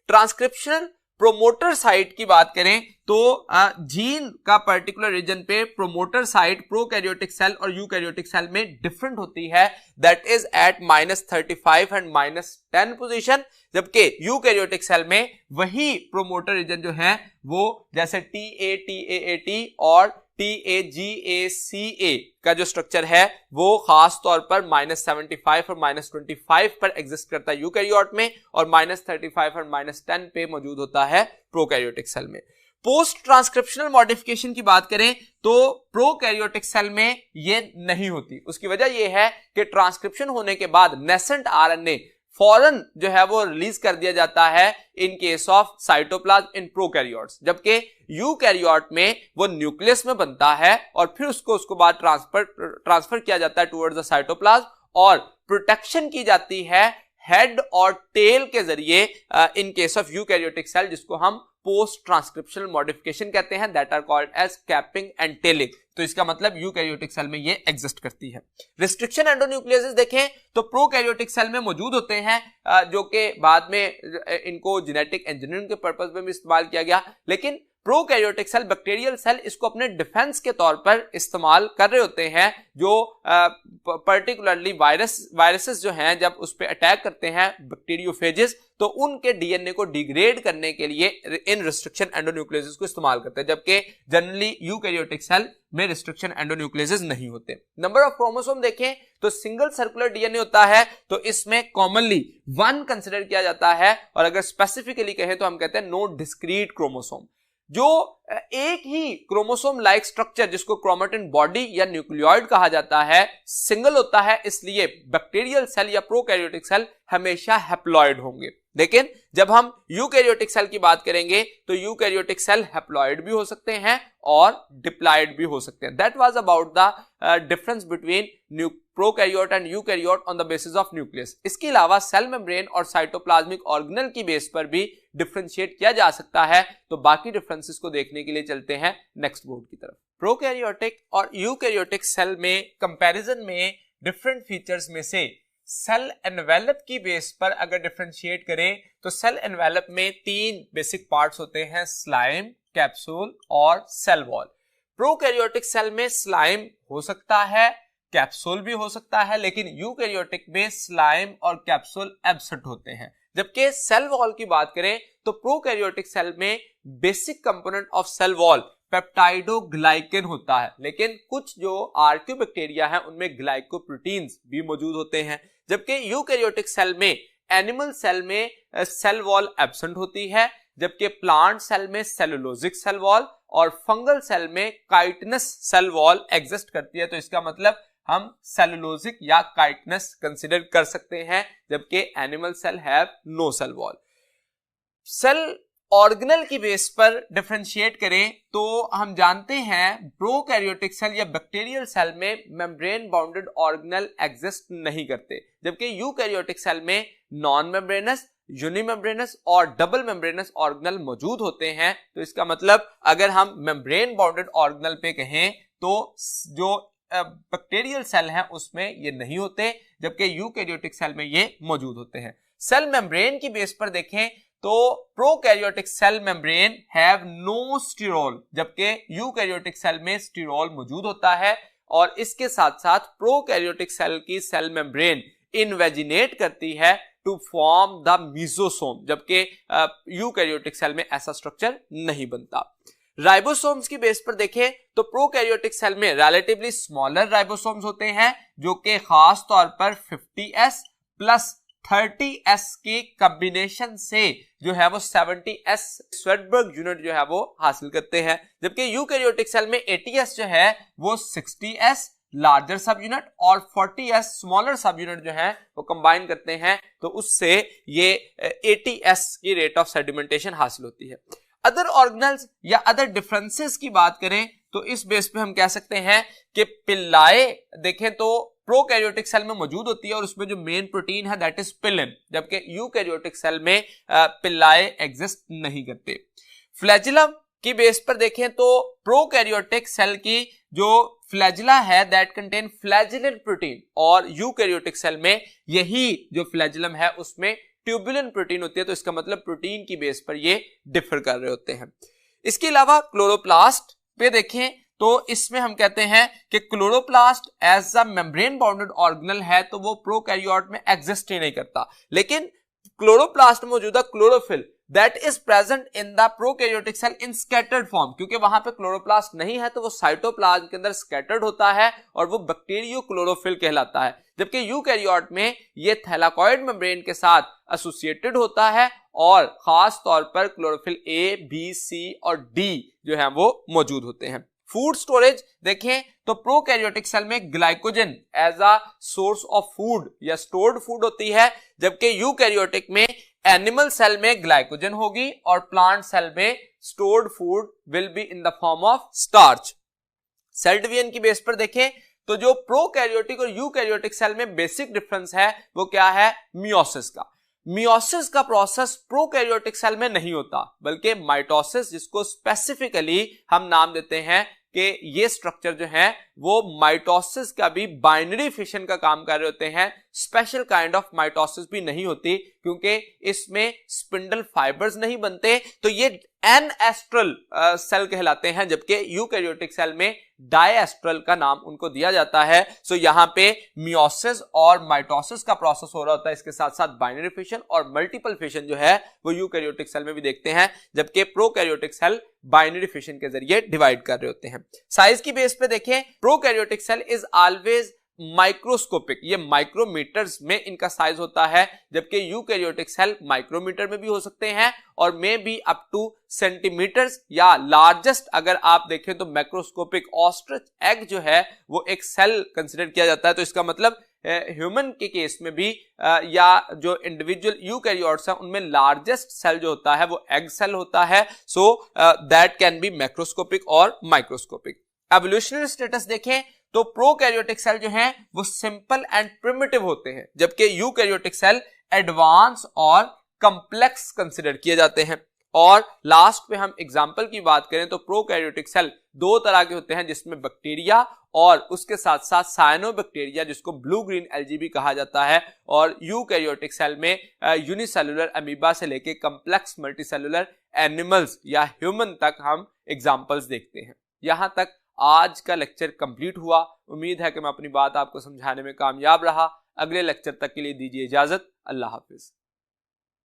ट्रांसक्रिप्शनल प्रोमोटर साइट की बात करें तो जीन का पर्टिकुलर रीजन पे प्रोमोटर साइट प्रोकैरियोटिक सेल और यूकैरियोटिक सेल में डिफरेंट होती है, that is at -35 and -10 position, जबकि यूकैरियोटिक सेल में वही प्रोमोटर रीजन जो है वो जैसे TAT और TAGACA का जो स्ट्रक्चर है वो खास तौर पर -75 और -25 पर एग्जिस्ट करता है यूकैरियोट में और -35 और -10 पे मौजूद होता है प्रोकैरियोटिक सेल में। पोस्ट ट्रांसक्रिप्शनल मॉडिफिकेशन की बात करें तो प्रोकैरियोटिक सेल में ये नहीं होती। उसकी वजह ये है कि ट्रांसक्रिप्शन होने के बाद नेसेंट आरएनए फौरन जो है वो रिलीज कर दिया जाता है in case of cytoplasm in prokaryotes, जबकि यूकैरियोट में वो न्यूक्लियस में बनता है और फिर उसको बाद ट्रांसफर किया जाता है टुवर्ड्स द साइटोप्लाज्म और प्रोटेक्शन की जाती है हेड और टेल के जरिए in case of eukaryotic cell, जिसको हम पोस्ट ट्रांसक्रिप्शनल मॉडिफिकेशन कहते हैं, that are called as capping and tailing. तो इसका मतलब यूकैरियोटिक सेल में ये एग्जिस्ट करती है। रिस्ट्रिक्शन एंडोन्यूक्लियसेस देखें तो प्रोकैरियोटिक सेल में मौजूद होते हैं, जो कि बाद में इनको जेनेटिक इंजीनियरिंग के पर्पस में भी इस्तेमाल किया गया, लेकिन प्रोकैरियोटिक सेल बैक्टीरियल सेल इसको अपने डिफेंस के तौर पर इस्तेमाल कर रहे होते हैं, जो पर्टिकुलरली वायरसेस जो हैं जब उस पर अटैक करते हैं बैक्टीरियोफेजेस, तो उनके डीएनए को डिग्रेड करने के लिए इन रिस्ट्रिक्शन एंडोन्यूक्लियसेस को इस्तेमाल करते हैं, जबकि जनरली यूकैरियोटिक सेल में रिस्ट्रिक्शन एंडोन्यूक्लियसेस नहीं होते। नंबर ऑफ क्रोमोसोम देखें तो सिंगल सर्कुलर डीएनए होता है, तो इसमें कॉमनली 1 कंसिडर किया जाता है, और अगर स्पेसिफिकली कहें तो हम कहते हैं नो डिस्क्रीट क्रोमोसोम। जो एक ही क्रोमोसोम लाइक स्ट्रक्चर जिसको क्रोमेटिन बॉडी या न्यूक्लियोइड कहा जाता है सिंगल होता है, इसलिए बैक्टीरियल सेल या प्रोकैरियोटिक सेल हमेशा हैप्लॉइड होंगे। लेकिन जब हम यूकैरियोटिक सेल की बात करेंगे तो यूकैरियोटिक सेल हैप्लॉइड भी हो सकते हैं और डिप्लॉइड भी हो सकते हैं। That was about the difference between prokaryote and eukaryote on the basis of nucleus. इसके अलावा सेल मेम्ब्रेन और साइटोप्लाज्मिक ऑर्गेनेल की बेस पर भी डिफरेंशिएट किया जा सकता है। तो बाकी डिफरेंसेस को देखने के लिए चलते हैं नेक्स्ट बोर्ड की तरफ। प्रोकैरियोटिक और यूकैरियोटिक सेल में कंपैरिजन में डिफरेंट फीचर्स में से सेल एनवेलप की बेस पर अगर डिफरेंशिएट करें तो सेल एनवेलप में 3 बेसिक पार्ट्स होते हैं, स्लाइम, कैप्सूल और सेल वॉल। प्रोकैरियोटिक सेल में स्लाइम हो सकता है, कैप्सूल भी हो सकता है, लेकिन यूकैरियोटिक में स्लाइम और कैप्सूल एब्सेंट होते हैं। जबकि सेल वॉल की बात करें तो प्रोकैरियोटिक सेल में basic component of cell wall peptidoglycan होता है, लेकिन कुछ जो आर्कियोबैक्टीरिया है उनमें ग्लाइकोप्रोटीन्स भी मौजूद होते हैं। जबकि यूकैरियोटिक सेल में एनिमल सेल में सेल वॉल एब्सेंट होती है, जबकि प्लांट सेल में सेलुलोजिक सेल वॉल और फंगल सेल में काइटिनस सेल वॉल एग्जिस्ट करती है। तो इसका मतलब हम सेलुलोजिक या काइटिनस कंसीडर कर सकते हैं, जबकि animal cell have no cell wall. Cell organelle की बेस पर डिफरेंशिएट करें तो हम जानते हैं प्रोकैरियोटिक सेल या बैक्टीरियल सेल में मेम्ब्रेन बाउंडेड ऑर्गेनल एग्जिस्ट नहीं करते, जबकि यूकैरियोटिक सेल में नॉन मेम्ब्रेनस, यूनिमेम्ब्रेनस और डबल मेम्ब्रेनस ऑर्गेनल मौजूद होते हैं। तो इसका मतलब अगर हम मेम्ब्रेन बाउंडेड ऑर्गेनल पे कहें तो जो बैक्टीरियल सेल हैं उसमें ये नहीं होते, जबकि यूकैरियोटिक सेल में ये मौजूद होते हैं। सेल मेम्ब्रेन की बेस पर देखें तो prokaryotic cell membrane have no sterol, जबकि यूकैरियोटिक सेल में स्टीरोल मौजूद होता है। और इसके साथ साथ प्रोकैरियोटिक सेल की सेल मेम्ब्रेन इनवेजिनेट करती है टू फॉर्म द मीजोसोम, जबकि यूकैरियोटिक सेल में ऐसा स्ट्रक्चर नहीं बनता। राइबोसोम्स की बेस पर देखें तो प्रोकैरियोटिक सेल में रिलेटिवली स्मॉलर राइबोसोम्स होते हैं, जो कि खास तौर पर 50s प्लस 30s की कॉम्बिनेशन से जो है वो 70s स्वेटबर्ग यूनिट जो है वो हासिल करते हैं। जबकि यूकैरियोटिक सेल में 80s जो है वो 60s लार्जर सब यूनिट और 40s स्मॉलर सब यूनिट जो है वो कंबाइन करते हैं, तो उससे ये 80s की रेट ऑफ सेडिमेंटेशन हासिल होती है। अदर ऑर्गेनल्स या अदर डिफरेंसेस की बात करें तो इस बेस पे हम कह सकते हैं कि पिल्लाए देखें तो प्रोकैरियोटिक सेल में मौजूद होती है और उसमें जो मेन प्रोटीन है दैट इज पिलिन, जबकि यूकैरियोटिक सेल में पिल्लाए एग्जिस्ट नहीं करते। फ्लैजिलम की बेस पर देखें तो प्रोकैरियोटिक सेल की जो फ्लैजिला है दैट कंटेन फ्लैजिलन प्रोटीन, और यूकैरियोटिक सेल में यही जो फ्लैजिलम है उसमें ट्यूबुलिन प्रोटीन होती है। तो इसका मतलब प्रोटीन की बेस पर ये डिफर कर रहे होते हैं। इसके अलावा क्लोरोप्लास्ट पे देखें तो इसमें हम कहते हैं कि chloroplast as a membrane bounded organelle है, तो वो प्रोकैरियोट में एग्जिस्ट ही नहीं करता। लेकिन क्लोरोप्लास्ट में मौजूदा chlorophyll that is present in the prokaryotic cell in scattered form, क्योंकि वहां पे क्लोरोप्लास्ट नहीं है तो वो साइटोप्लाज्म के अंदर स्कैटर्ड होता है और वो बैक्टीरियो क्लोरोफिल कहलाता है। जबकि यूकैरियोट में ये थैलाकॉइड मेम्ब्रेन के साथ एसोसिएटेड होता है और खास तौर पर क्लोरोफिल ए, बी, सी और डी जो है वो मौजूद होते हैं। फूड स्टोरेज देखें तो प्रोकैरियोटिक सेल में glycogen as a source of food या स्टोर्ड फूड होती है, जबकि यूकैरियोटिक में एनिमल सेल में ग्लाइकोजन होगी और प्लांट सेल में stored food will be in the form of starch. Cell division की बेस पर देखें तो जो प्रोकैरियोटिक और यूकैरियोटिक सेल में बेसिक डिफरेंस है वो क्या है, मियोसिस का। मियोसिस का प्रोसेस प्रोकैरियोटिक सेल में नहीं होता, बल्कि माइटोसिस, जिसको स्पेसिफिकली हम नाम देते हैं कि ये स्ट्रक्चर जो है वो माइटोसिस का भी बाइनरी फिशन का काम कर रहे होते हैं। स्पेशल काइंड ऑफ माइटोसिस भी नहीं होती क्योंकि इसमें स्पिंडल फाइबर्स नहीं बनते, तो ये एनएस्ट्रल सेल कहलाते हैं, जबकि यूकैरियोटिक सेल में डायएस्ट्रल का नाम उनको दिया जाता है। सो यहाँ पे मियोसिस और माइटोसिस का प्रोसेस हो रहा होता है, इसके साथ साथ बाइनरी फिशन और मल्टीपल फिशन जो है वो यूकैरियोटिक सेल में भी देखते हैं, जबकि प्रोकैरियोटिक सेल बाइनरी फिशन के जरिए डिवाइड कर रहे होते हैं। साइज की बेस पे देखें prokaryotic cell is always microscopic, ये माइक्रोमीटर्स में इनका साइज होता है, जबकि यूकैरियोटिक सेल माइक्रोमीटर में भी हो सकते हैं और में भी अप टू सेंटीमीटर्स, या लार्जेस्ट अगर आप देखें तो मैक्रोस्कोपिक ऑस्ट्रिच एग जो है वो एक सेल कंसिडर किया जाता है। तो इसका मतलब ह्यूमन के केस में भी या जो इंडिविजुअल यूकैरियोट्स हैं उनमें लार्जेस्ट सेल जो होता है वो एग सेल होता है। So that can be macroscopic और माइक्रोस्कोपिक। एवोल्यूशनरी स्टेटस देखें तो प्रोकैरियोटिक सेल जो हैं वो सिंपल एंड प्रिमिटिव होते हैं, जबकि यूकैरियोटिक सेल एडवांस और कॉम्प्लेक्स कंसिडर किए जाते हैं। और लास्ट पे हम एग्जांपल की बात करें तो प्रोकैरियोटिक सेल दो तरह के होते हैं, जिसमें बैक्टीरिया और उसके साथ साथ साइनोबैक्टीरिया जिसको ब्लू ग्रीन एल्गी भी कहा जाता है, और यूकैरियोटिक सेल में यूनिसेलुलर अमीबा से लेके कॉम्प्लेक्स मल्टीसेलुलर एनिमल्स या ह्यूमन तक हम एग्जांपल्स देखते हैं। यहां तक आज का लेक्चर कंप्लीट हुआ। उम्मीद है कि मैं अपनी बात आपको समझाने में कामयाब रहा। अगले लेक्चर तक के लिए दीजिए इजाजत। अल्लाह हाफिज।